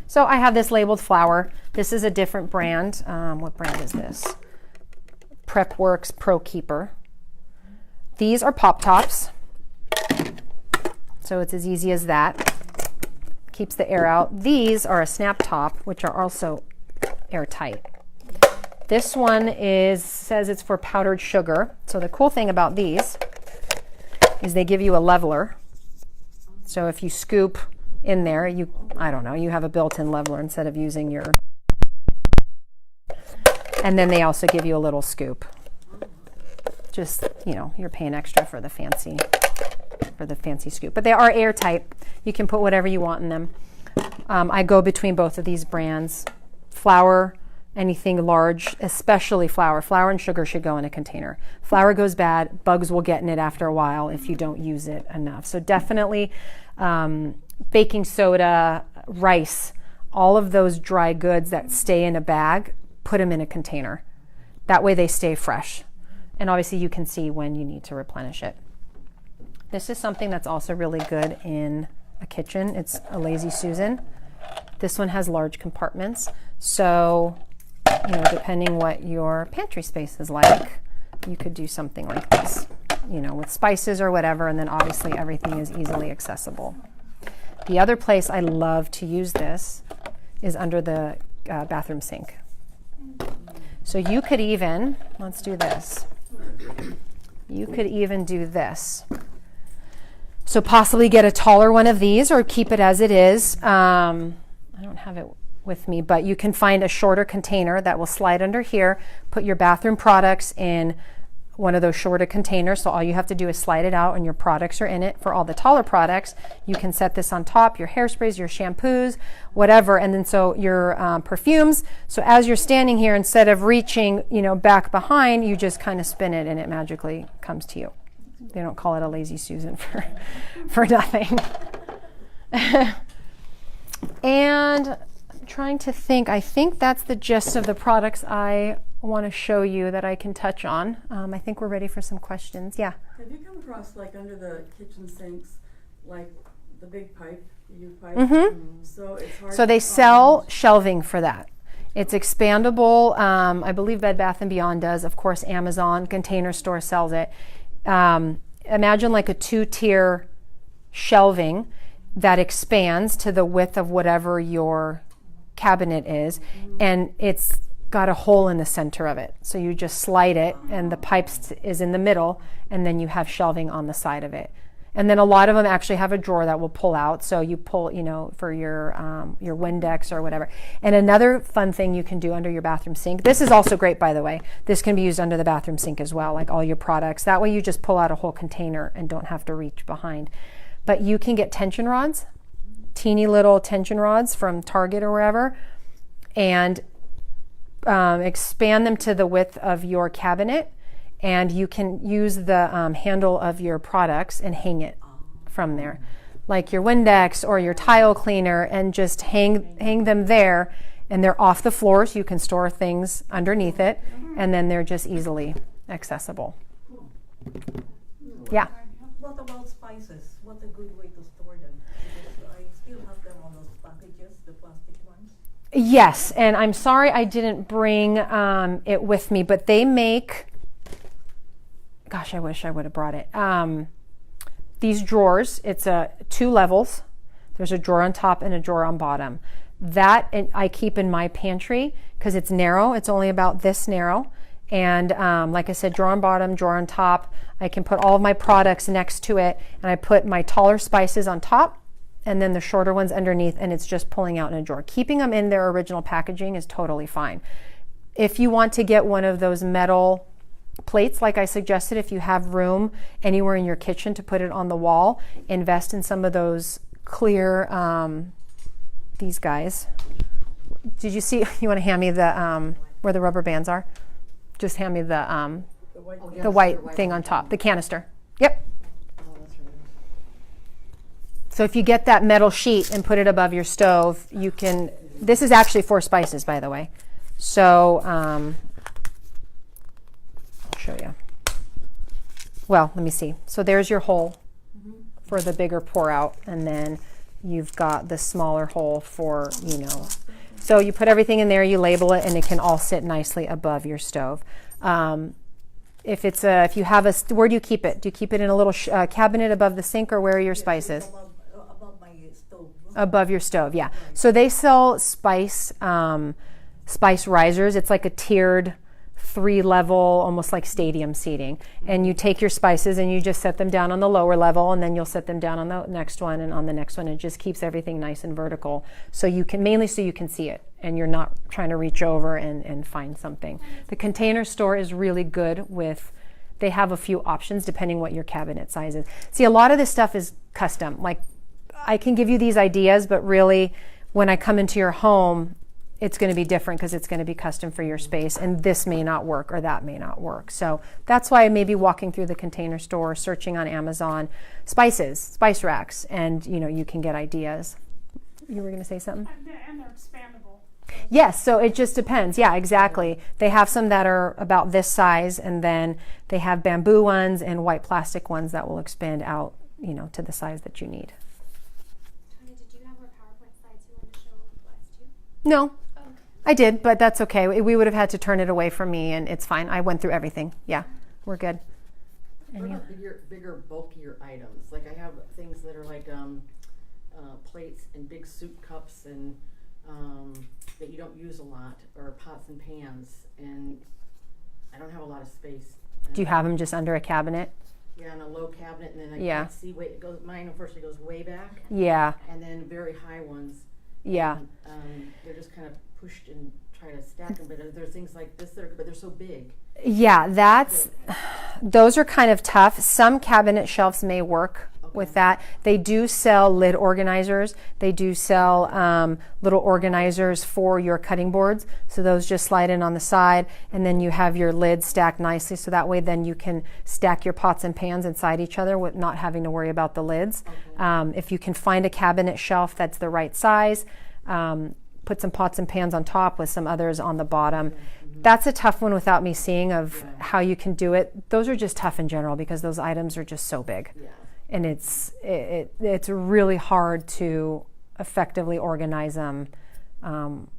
So I have this labeled flour. This is a different brand. What brand is this? PrepWorks Pro Keeper. These are pop tops, so it's as easy as that. Keeps the air out. These are a snap top, which are also airtight. This one says it's for powdered sugar. So the cool thing about these is they give you a leveler. So if you scoop in there, you have a built-in leveler instead of using your, and then they also give you a little scoop. Just, you know, you're paying extra for the fancy scoop. But they are airtight. You can put whatever you want in them. I go between both of these brands. Flour, anything large, especially flour. Flour and sugar should go in a container. Flour goes bad. Bugs will get in it after a while if you don't use it enough. So definitely baking soda, rice, all of those dry goods that stay in a bag, put them in a container. That way they stay fresh. And obviously you can see when you need to replenish it. This is something that's also really good in a kitchen. It's a Lazy Susan. This one has large compartments. So, you know, depending what your pantry space is like, you could do something like this, you know, with spices or whatever, and then obviously everything is easily accessible. The other place I love to use this is under the bathroom sink. So you could even, let's do this. You could even do this. So possibly get a taller one of these or keep it as it is. I don't have it with me, but you can find a shorter container that will slide under here. Put your bathroom products in one of those shorter containers. So all you have to do is slide it out and your products are in it. For all the taller products, you can set this on top, your hairsprays, your shampoos, whatever. And then so your perfumes. So as you're standing here, instead of reaching, back behind, you just kind of spin it and it magically comes to you. They don't call it a lazy Susan for nothing. And I'm trying to think, I think that's the gist of the products I want to show you that I can touch on. I think we're ready for some questions. Yeah. Have you come across, like, under the kitchen sinks, like the big pipe, the U pipe? So it's hard. So they sell shelving for that. It's expandable. I believe Bed Bath & Beyond does. Of course, Amazon Container Store sells it. Imagine like a 2-tier shelving that expands to the width of whatever your cabinet is, and it's got a hole in the center of it. So you just slide it and the pipe is in the middle, and then you have shelving on the side of it. And then a lot of them actually have a drawer that will pull out. So you pull, for your Windex or whatever. And another fun thing you can do under your bathroom sink. This is also great, by the way. This can be used under the bathroom sink as well, like all your products. That way you just pull out a whole container and don't have to reach behind. But you can get tension rods, teeny little tension rods from Target or wherever, and expand them to the width of your cabinet. And you can use the handle of your products and hang it from there, like your Windex or your tile cleaner, and just hang them there, and they're off the floor, so you can store things underneath it, and then they're just easily accessible. Yeah. What about spices? What's a good way to store them? Because I still have them on those packages, the plastic ones. Yes, and I'm sorry I didn't bring it with me, but they make, gosh, I wish I would have brought it. These drawers, it's 2 levels. There's a drawer on top and a drawer on bottom. That I keep in my pantry because it's narrow. It's only about this narrow. And like I said, drawer on bottom, drawer on top. I can put all of my products next to it, and I put my taller spices on top and then the shorter ones underneath, and it's just pulling out in a drawer. Keeping them in their original packaging is totally fine. If you want to get one of those metal plates, like I suggested, if you have room anywhere in your kitchen to put it on the wall, invest in some of those clear, these guys. Did you see, you want to hand me the, where the rubber bands are? Just hand me the white thing on top, the canister. Yep. So if you get that metal sheet and put it above your stove, you can, this is actually for spices, by the way. So, I'll show you. Well, let me see. So there's your hole for the bigger pour out, and then you've got the smaller hole for, so you put everything in there, you label it, and it can all sit nicely above your stove. If you have a, where do you keep it? Do you keep it in a little cabinet above the sink, or where are your spices? Above my stove. Above your stove, yeah. So they sell spice risers. It's like a tiered 3-level, almost like stadium seating. And you take your spices and you just set them down on the lower level, and then you'll set them down on the next one and on the next one. It just keeps everything nice and vertical. So you can, mainly so you can see it and you're not trying to reach over and find something. The Container Store is really good with, they have a few options depending what your cabinet size is. See, a lot of this stuff is custom. Like, I can give you these ideas, but really when I come into your home, it's going to be different because it's going to be custom for your space, and this may not work or that may not work. So that's why maybe walking through the Container Store, searching on Amazon, spice racks, and you can get ideas. You were going to say something? And they're expandable. Yes, so it just depends. Yeah, exactly. They have some that are about this size, and then they have bamboo ones and white plastic ones that will expand out, to the size that you need. Tanya, did you have more PowerPoint slides you wanted to show us too? No. I did, but that's okay. We would have had to turn it away from me, and it's fine. I went through everything. Yeah, we're good. What about bigger, bulkier items? Like I have things that are like plates and big soup cups and that you don't use a lot, or pots and pans, and I don't have a lot of space. Do you have them just under a cabinet? Yeah, on a low cabinet, and then I Yeah. can't see, it goes, mine unfortunately goes way back, Yeah, and then very high ones. yeah. And, they're just kind of pushed and try to stack them, but there's things like this that are, but they're so big. Yeah, those are kind of tough. Some cabinet shelves may work with that. They do sell lid organizers. They do sell little organizers for your cutting boards. So those just slide in on the side, and then you have your lid stacked nicely. So that way then you can stack your pots and pans inside each other with not having to worry about the lids. Okay. If you can find a cabinet shelf that's the right size, put some pots and pans on top with some others on the bottom. That's a tough one without me seeing of how you can do it. Those are just tough in general because those items are just so big. Yeah. And it's really hard to effectively organize them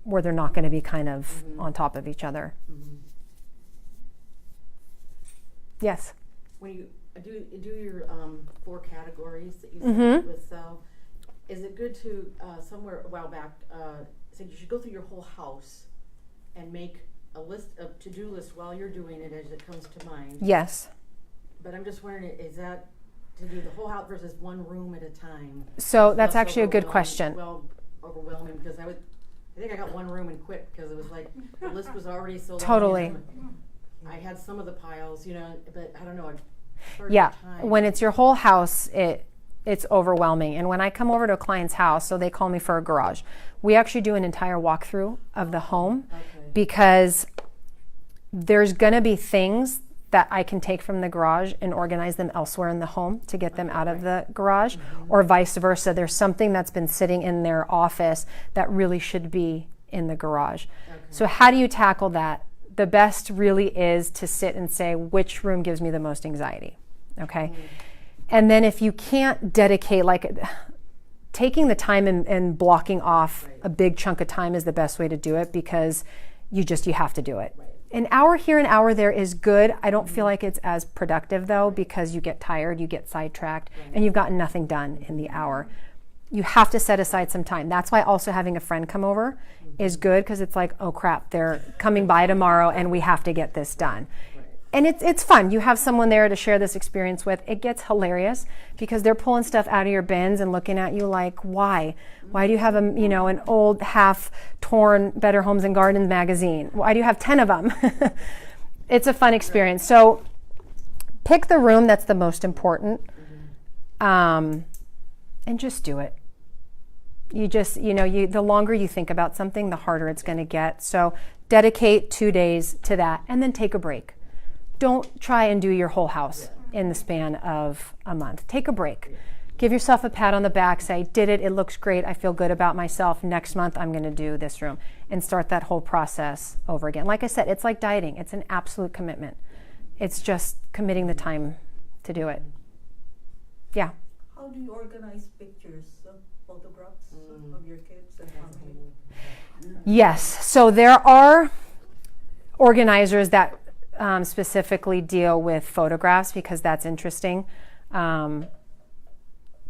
where they're not going to be kind of on top of each other. Mm-hmm. Yes. When you do your 4 categories that you Mhm. would sell, is it good to somewhere a while back said you should go through your whole house and make a list of to-do list while you're doing it as it comes to mind? Yes. But I'm just wondering, is that to do the whole house versus one room at a time? So that's Less actually a good overwhelming- question. Well, overwhelming because I think I got one room and quit because it was like the list was already so long. Totally. and I had some of the piles, but I don't know. Short Yeah. time. When it's your whole house, it's overwhelming. And when I come over to a client's house, so they call me for a garage, we actually do an entire walkthrough of the home because there's going to be things that I can take from the garage and organize them elsewhere in the home to get them out of the garage, or vice versa. There's something that's been sitting in their office that really should be in the garage. So how do you tackle that? The best really is to sit and say, which room gives me the most anxiety? Okay. And then if you can't dedicate, like taking the time and blocking off a big chunk of time is the best way to do it because you have to do it. An hour here, an hour there is good. I don't feel like it's as productive though because you get tired, you get sidetracked, and you've gotten nothing done in the hour. You have to set aside some time. That's why also having a friend come over is good because it's like, oh crap, they're coming by tomorrow and we have to get this done. And it's fun. You have someone there to share this experience with. It gets hilarious because they're pulling stuff out of your bins and looking at you like, why? Why do you have an old half-torn Better Homes and Gardens magazine? Why do you have 10 of them? It's a fun experience. So pick the room that's the most important and just do it. The longer you think about something, the harder it's going to get. So dedicate 2 days to that and then take a break. Don't try and do your whole house in the span of a month. Take a break. Give yourself a pat on the back. Say, did it. It looks great. I feel good about myself. Next month, I'm going to do this room and start that whole process over again. Like I said, it's like dieting. It's an absolute commitment. It's just committing the time to do it. Yeah. How do you organize pictures, photographs of your kids and family? Yes. So there are organizers that specifically deal with photographs because that's interesting.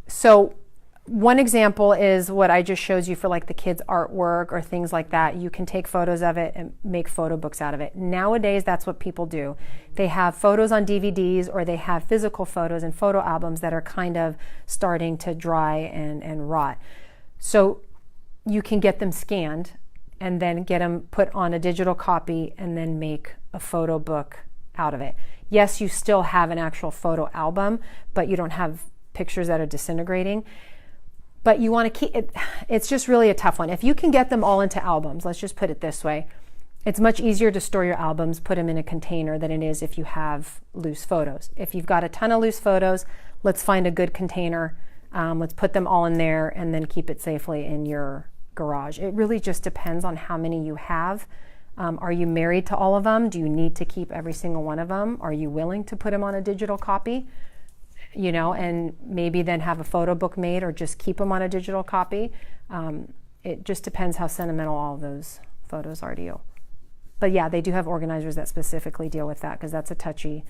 So one example is what I just showed you for like the kids' artwork or things like that. You can take photos of it and make photo books out of it. Nowadays, that's what people do. They have photos on DVDs or they have physical photos and photo albums that are kind of starting to dry and rot. So you can get them scanned and then get them put on a digital copy and then make a photo book out of it. Yes, you still have an actual photo album, but you don't have pictures that are disintegrating. But you want to keep it, it's just really a tough one. If you can get them all into albums, let's just put it this way, it's much easier to store your albums, put them in a container than it is if you have loose photos. If you've got a ton of loose photos, let's find a good container, let's put them all in there and then keep it safely in your garage. It really just depends on how many you have. Are you married to all of them? Do you need to keep every single one of them? Are you willing to put them on a digital copy? And maybe then have a photo book made or just keep them on a digital copy. It just depends how sentimental all of those photos are to you. But yeah, they do have organizers that specifically deal with that because that's a touchy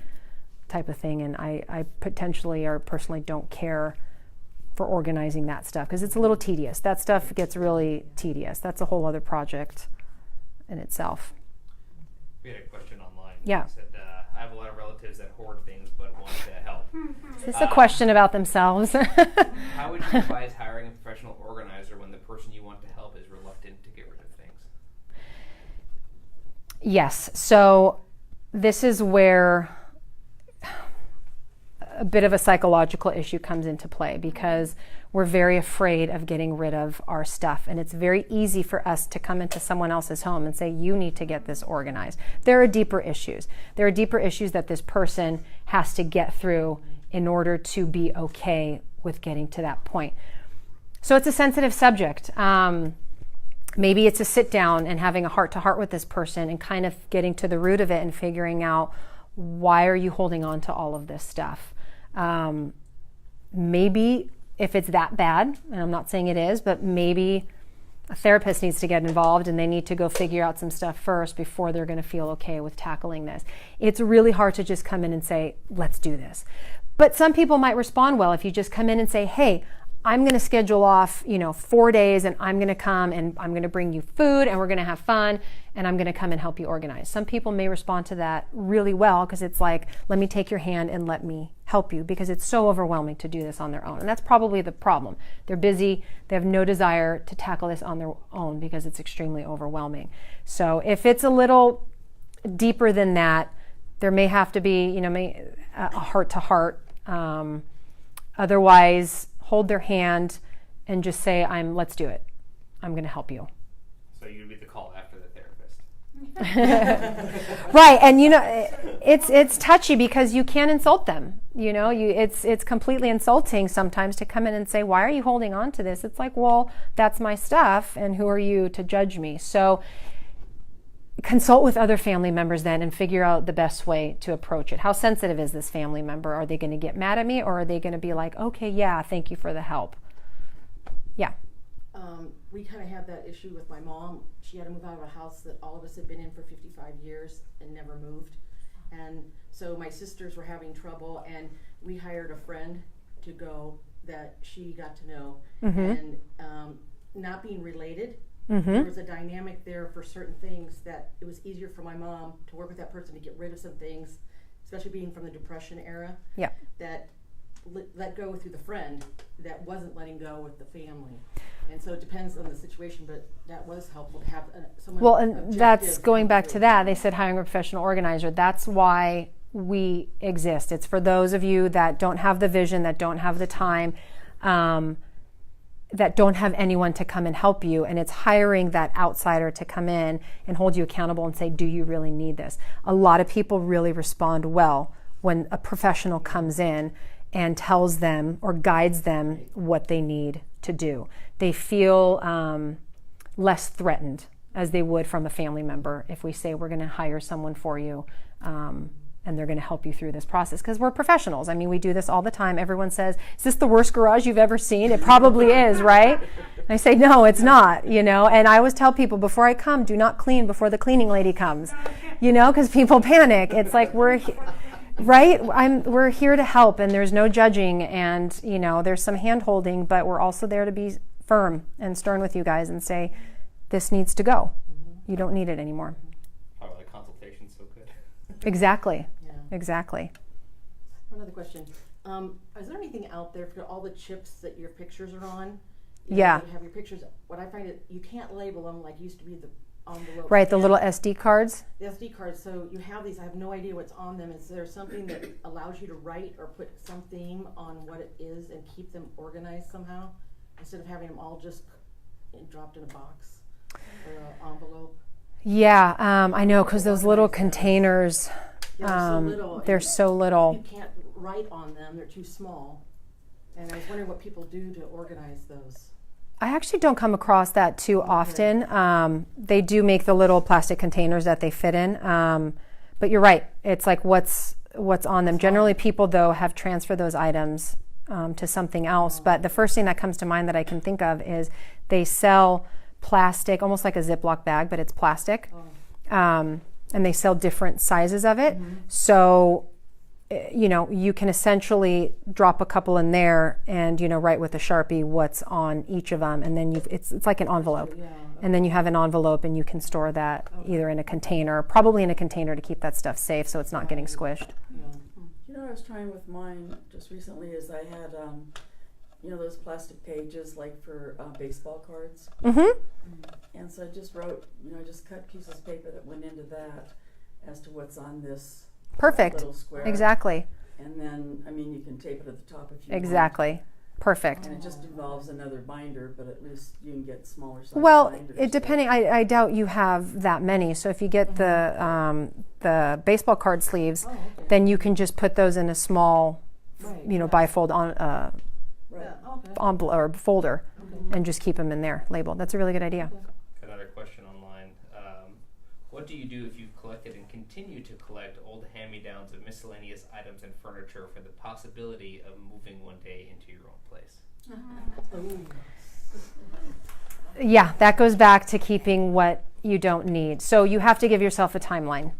type of thing. And I potentially or personally don't care for organizing that stuff, because it's a little tedious. That stuff gets really tedious. That's a whole other project in itself. We had a question online. Yeah. It said, I have a lot of relatives that hoard things but want to help. Is this a question about themselves? How would you advise hiring a professional organizer when the person you want to help is reluctant to get rid of things? Yes. So this is where a bit of a psychological issue comes into play, because we're very afraid of getting rid of our stuff. And it's very easy for us to come into someone else's home and say, you need to get this organized. There are deeper issues. There are deeper issues that this person has to get through in order to be okay with getting to that point. So it's a sensitive subject. Maybe it's a sit down and having a heart-to-heart with this person and kind of getting to the root of it and figuring out, why are you holding on to all of this stuff? Maybe if it's that bad, and I'm not saying it is, but maybe a therapist needs to get involved and they need to go figure out some stuff first before they're going to feel okay with tackling this. It's really hard to just come in and say, let's do this. But some people might respond well if you just come in and say, hey, I'm going to schedule off, 4 days, and I'm going to come and I'm going to bring you food and we're going to have fun and I'm going to come and help you organize. Some people may respond to that really well, because it's like, let me take your hand and let me help you, because it's so overwhelming to do this on their own. And that's probably the problem. They're busy. They have no desire to tackle this on their own because it's extremely overwhelming. So if it's a little deeper than that, there may have to be, a heart-to-heart. Otherwise, hold their hand and just say, let's do it. I'm going to help you. So you'd be the call after the therapist. Right. And it's touchy because you can't insult them. It's completely insulting sometimes to come in and say, why are you holding on to this? It's like, well, that's my stuff, and who are you to judge me? So consult with other family members then and figure out the best way to approach it. How sensitive is this family member? Are they going to get mad at me, or are they going to be like, okay, yeah, thank you for the help? Yeah. We kind of had that issue with my mom. She had to move out of a house that all of us had been in for 55 years and never moved. And so my sisters were having trouble, and we hired a friend to go that she got to know. Mm-hmm. And not being related, Mm-hmm. there was a dynamic there for certain things that it was easier for my mom to work with that person to get rid of some things, especially being from the Depression era. Yeah. That let go through the friend that wasn't letting go with the family. And so it depends on the situation, but that was helpful to have someone. Well, and that's objective going come back through. to that. They said hiring a professional organizer. That's why we exist. It's for those of you that don't have the vision, that don't have the time, that don't have anyone to come and help you. And it's hiring that outsider to come in and hold you accountable and say, do you really need this? A lot of people really respond well when a professional comes in and tells them or guides them what they need to do. They feel less threatened as they would from a family member if we say we're going to hire someone for you and they're going to help you through this process, because we're professionals. I mean, we do this all the time. Everyone says, is this the worst garage you've ever seen? It probably is, right? And I say, no, it's not, and I always tell people, before I come, do not clean before the cleaning lady comes, because people panic. It's like, we're here to help, and there's no judging, and there's some hand holding, but we're also there to be firm and stern with you guys and say, this needs to go. You don't need it anymore. Oh, the consultation's so good. Exactly. Yeah. Exactly. Another question. Is there anything out there for all the chips that your pictures are on? Yeah. You have your pictures. What I find is you can't label them like used to be the envelope. Right, the little SD cards. The SD cards. So you have these. I have no idea what's on them. Is there something that allows you to write or put some theme on what it is and keep them organized somehow, instead of having them all just dropped in a box or an envelope? Yeah, I know, because those little containers, They're so little. they're so little. You can't write on them. They're too small. And I was wondering what people do to organize those. I actually don't come across that too often. They do make the little plastic containers that they fit in. But you're right. It's like what's on them. Generally, people, though, have transferred those items to something else. But the first thing that comes to mind that I can think of is they sell plastic, almost like a Ziploc bag, but it's plastic. And they sell different sizes of it. So you can essentially drop a couple in there and, write with a Sharpie what's on each of them. And then it's like an envelope. Yeah. And then you have an envelope and you can store that either in a container, probably in a container to keep that stuff safe so it's not getting squished. Yeah. You know what I was trying with mine just recently is I had, those plastic pages like for baseball cards. Mm-hmm. And so I just wrote, I just cut pieces of paper that went into that as to what's on this Perfect. little square. Exactly. And then, you can tape it at the top if you want. Exactly. Perfect. And it just involves another binder, but at least you can get smaller size Well, binders. I doubt you have that many. So if you get the baseball card sleeves, Oh, okay. then you can just put those in a small, Right. bifold on Right. Yeah, okay. envelope or folder, Okay. and just keep them in there labeled. That's a really good idea. Another question online. What do you do if you've collected and continue to collect old hand-me-downs of miscellaneous items and furniture for the possibility of moving one day into your own place? Yeah, that goes back to keeping what you don't need. So you have to give yourself a timeline.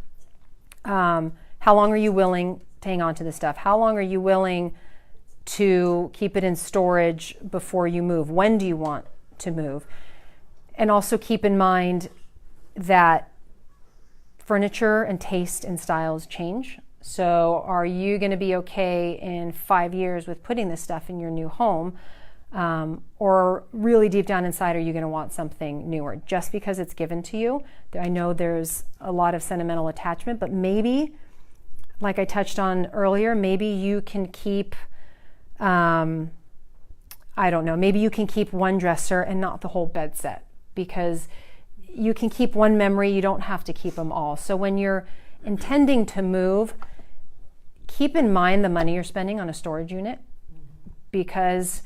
How long are you willing to hang on to this stuff? How long are you willing to keep it in storage before you move? When do you want to move? And also keep in mind that furniture and taste and styles change. So are you going to be okay in 5 years with putting this stuff in your new home? Or really deep down inside, are you going to want something newer? Just because it's given to you, I know there's a lot of sentimental attachment, but maybe, like I touched on earlier, maybe you can keep, I don't know, maybe you can keep one dresser and not the whole bed set, because you can keep one memory, you don't have to keep them all. So when you're intending to move, keep in mind the money you're spending on a storage unit, because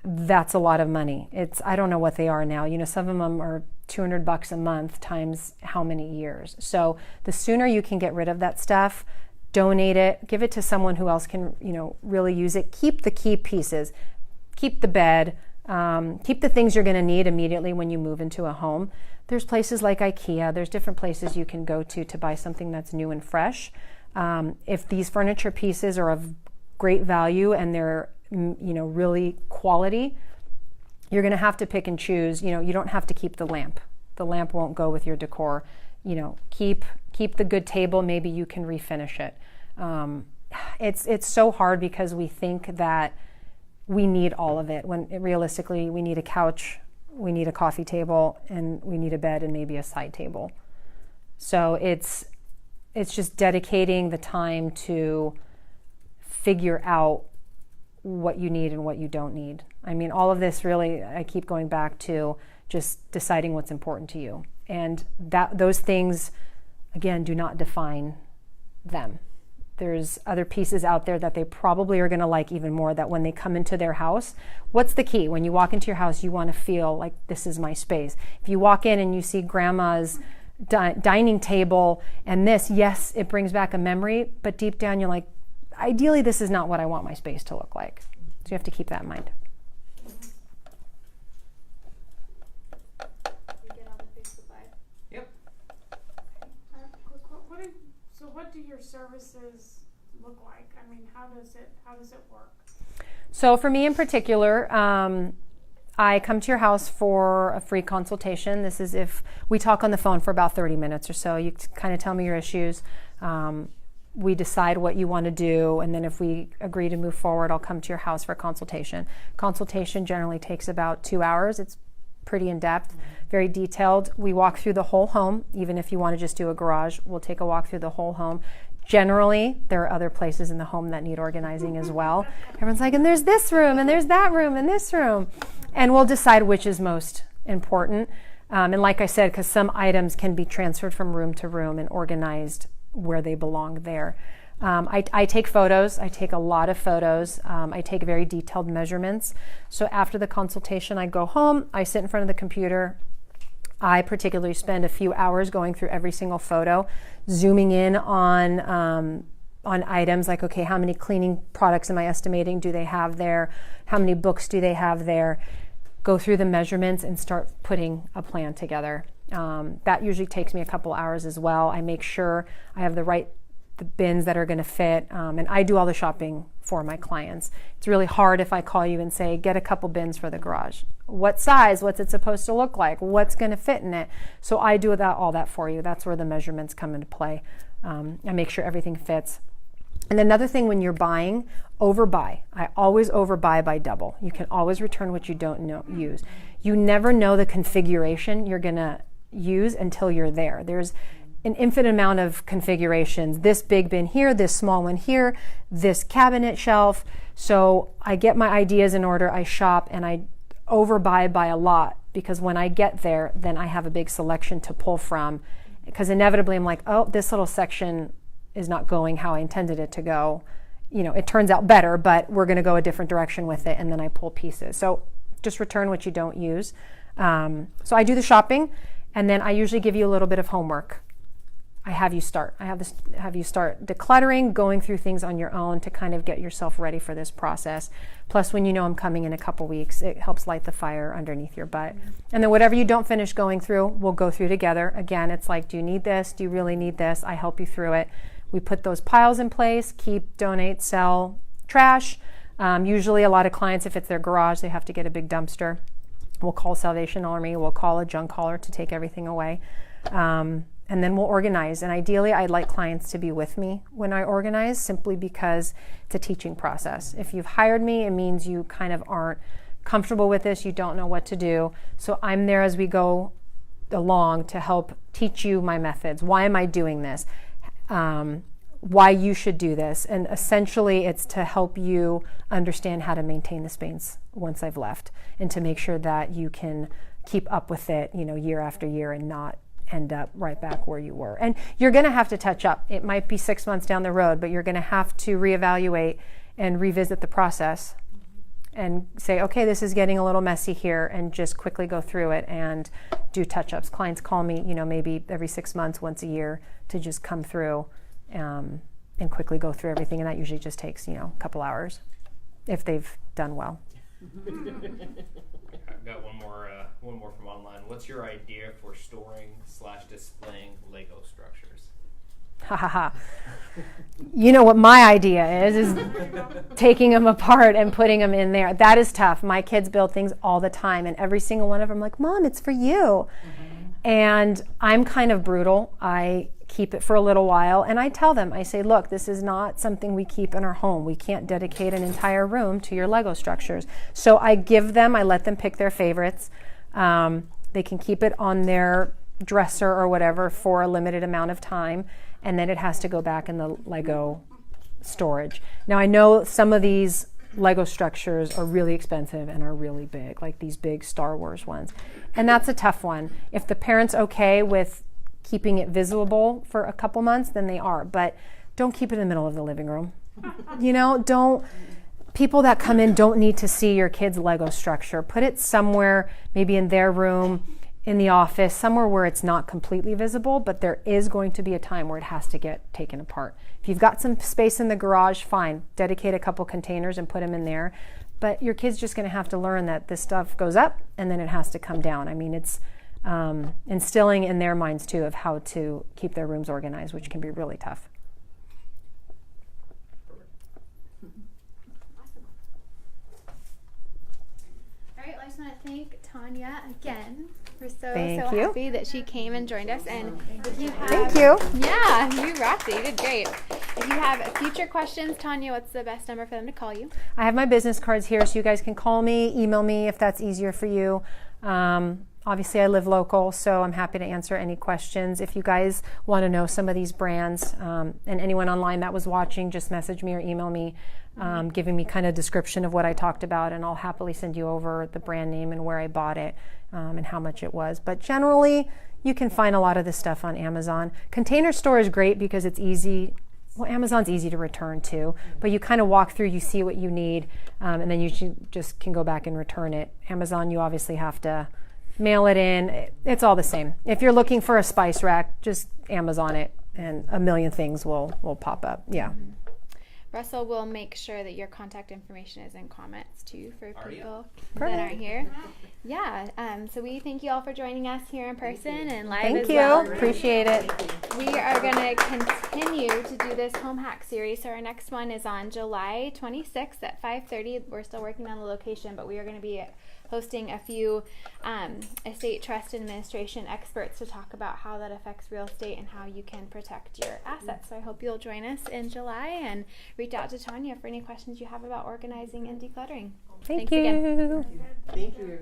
that's a lot of money. I don't know what they are now. Some of them are $200 a month times how many years. So the sooner you can get rid of that stuff, donate it, give it to someone who else can, really use it. Keep the key pieces, keep the bed, keep the things you're going to need immediately when you move into a home. There's places like IKEA. There's different places you can go to buy something that's new and fresh. If these furniture pieces are of great value and they're really quality, you're going to have to pick and choose. You don't have to keep the lamp. The lamp won't go with your decor. Keep the good table. Maybe you can refinish it. It's so hard because we think that we need all of it, when realistically we need a couch, we need a coffee table, and we need a bed and maybe a side table. So it's just dedicating the time to figure out what you need and what you don't need. All of this really, I keep going back to just deciding what's important to you. And those things, again, do not define them. There's other pieces out there that they probably are going to like even more, that when they come into their house, what's the key? When you walk into your house, you want to feel like this is my space. If you walk in and you see grandma's dining table and this, yes, it brings back a memory, but deep down you're like, ideally this is not what I want my space to look like. So you have to keep that in mind. We get on the Facebook Live. Yep. What do your services look like? How does it work? So for me in particular, I come to your house for a free consultation. This is if we talk on the phone for about 30 minutes or so. You kind of tell me your issues. We decide what you want to do, and then if we agree to move forward, I'll come to your house for a consultation. Consultation generally takes about 2 hours. It's pretty in-depth, very detailed. We walk through the whole home. Even if you want to just do a garage, we'll take a walk through the whole home. Generally, there are other places in the home that need organizing as well. Everyone's like, and there's this room, and there's that room, and this room. And we'll decide which is most important. And like I said, because some items can be transferred from room to room and organized where they belong there. I take photos. I take a lot of photos. I take very detailed measurements. So after the consultation, I go home. I sit in front of the computer. I particularly spend a few hours going through every single photo, zooming in on items like, okay, how many cleaning products am I estimating do they have there? How many books do they have there? Go through the measurements and start putting a plan together. That usually takes me a couple hours as well. I make sure I have the the bins that are going to fit, and I do all the shopping for my clients. It's really hard if I call you and say, get a couple bins for the garage. What size? What's it supposed to look like? What's going to fit in it? So I do all that for you. That's where the measurements come into play. I make sure everything fits. And another thing, when you're buying, overbuy. I always overbuy by double. You can always return what you don't use. You never know the configuration you're going to use until you're there. There's an infinite amount of configurations. This big bin here, this small one here, this cabinet shelf. So I get my ideas in order, I shop, and I overbuy by a lot, because when I get there, then I have a big selection to pull from. Because inevitably I'm like, oh, this little section is not going how I intended it to go. You know, it turns out better, but we're going to go a different direction with it, and then I pull pieces. So just return what you don't use. So I do the shopping, and then I usually give you a little bit of homework. I have you start decluttering, going through things on your own to kind of get yourself ready for this process. Plus, when you know I'm coming in a couple weeks, it helps light the fire underneath your butt. And then whatever you don't finish going through, we'll go through together. Again, it's like, do you need this? Do you really need this? I help you through it. We put those piles in place: keep, donate, sell, trash. Usually a lot of clients, if it's their garage, they have to get a big dumpster. We'll call Salvation Army. We'll call a junk hauler to take everything away. And then we'll organize. And ideally, I'd like clients to be with me when I organize, simply because it's a teaching process. If you've hired me, it means you kind of aren't comfortable with this. You don't know what to do. So I'm there as we go along to help teach you my methods. Why am I doing this? Why you should do this. And essentially, it's to help you understand how to maintain the space once I've left, and to make sure that you can keep up with it, year after year, and not end up right back where you were. And you're going to have to touch up. It might be 6 months down the road, but you're going to have to reevaluate and revisit the process and say, okay, this is getting a little messy here, and just quickly go through it and do touch-ups. Clients call me, maybe every 6 months, once a year, to just come through and quickly go through everything. And that usually just takes, a couple hours if they've done well. I've got one more from online. What's your idea for storing/displaying Lego structures? Ha ha ha. You know what my idea is taking them apart and putting them in there. That is tough. My kids build things all the time, and every single one of them, like, Mom, it's for you. And I'm kind of brutal. I keep it for a little while, and I tell them, I say, look, this is not something we keep in our home. We can't dedicate an entire room to your Lego structures. So I let them pick their favorites. They can keep it on their dresser or whatever for a limited amount of time, and then it has to go back in the Lego storage. Now, I know some of these Lego structures are really expensive and are really big, like these big Star Wars ones. And that's a tough one. If the parent's okay with keeping it visible for a couple months, then they are. But don't keep it in the middle of the living room. People that come in don't need to see your kid's Lego structure. Put it somewhere, maybe in their room, in the office, somewhere where it's not completely visible, but there is going to be a time where it has to get taken apart. If you've got some space in the garage, fine. Dedicate a couple containers and put them in there. But your kid's just going to have to learn that this stuff goes up and then it has to come down. I mean, it's instilling in their minds too of how to keep their rooms organized, which can be really tough. All right, well, I just want to thank Tanya again. We're so Thank you. happy that she came and joined us. And if you have, Thank you. Yeah, you rocked it. You did great. If you have future questions, Tanya, what's the best number for them to call you? I have my business cards here, so you guys can call me, email me if that's easier for you. Obviously, I live local, so I'm happy to answer any questions. If you guys want to know some of these brands, and anyone online that was watching, just message me or email me, giving me kind of description of what I talked about, and I'll happily send you over the brand name and where I bought it, and how much it was. But generally, you can find a lot of this stuff on Amazon. Container Store is great because it's easy. Well, Amazon's easy to return too, but you kind of walk through, you see what you need, and then you just can go back and return it. Amazon, you obviously have to mail it in. It's all the same. If you're looking for a spice rack, just Amazon it, and a million things will pop up. Yeah. Russell will make sure that your contact information is in comments too for people that Perfect. aren't here. Yeah. So we thank you all for joining us here in person and live Thank as you. well. Appreciate it. We are going to continue to do this home hack series. So our next one is on July 26th at 5:30. We're still working on the location, but we are going to be hosting a few estate trust administration experts to talk about how that affects real estate and how you can protect your assets. So I hope you'll join us in July and reach out to Tanya for any questions you have about organizing and decluttering. Thank Thanks you. again. Thank you.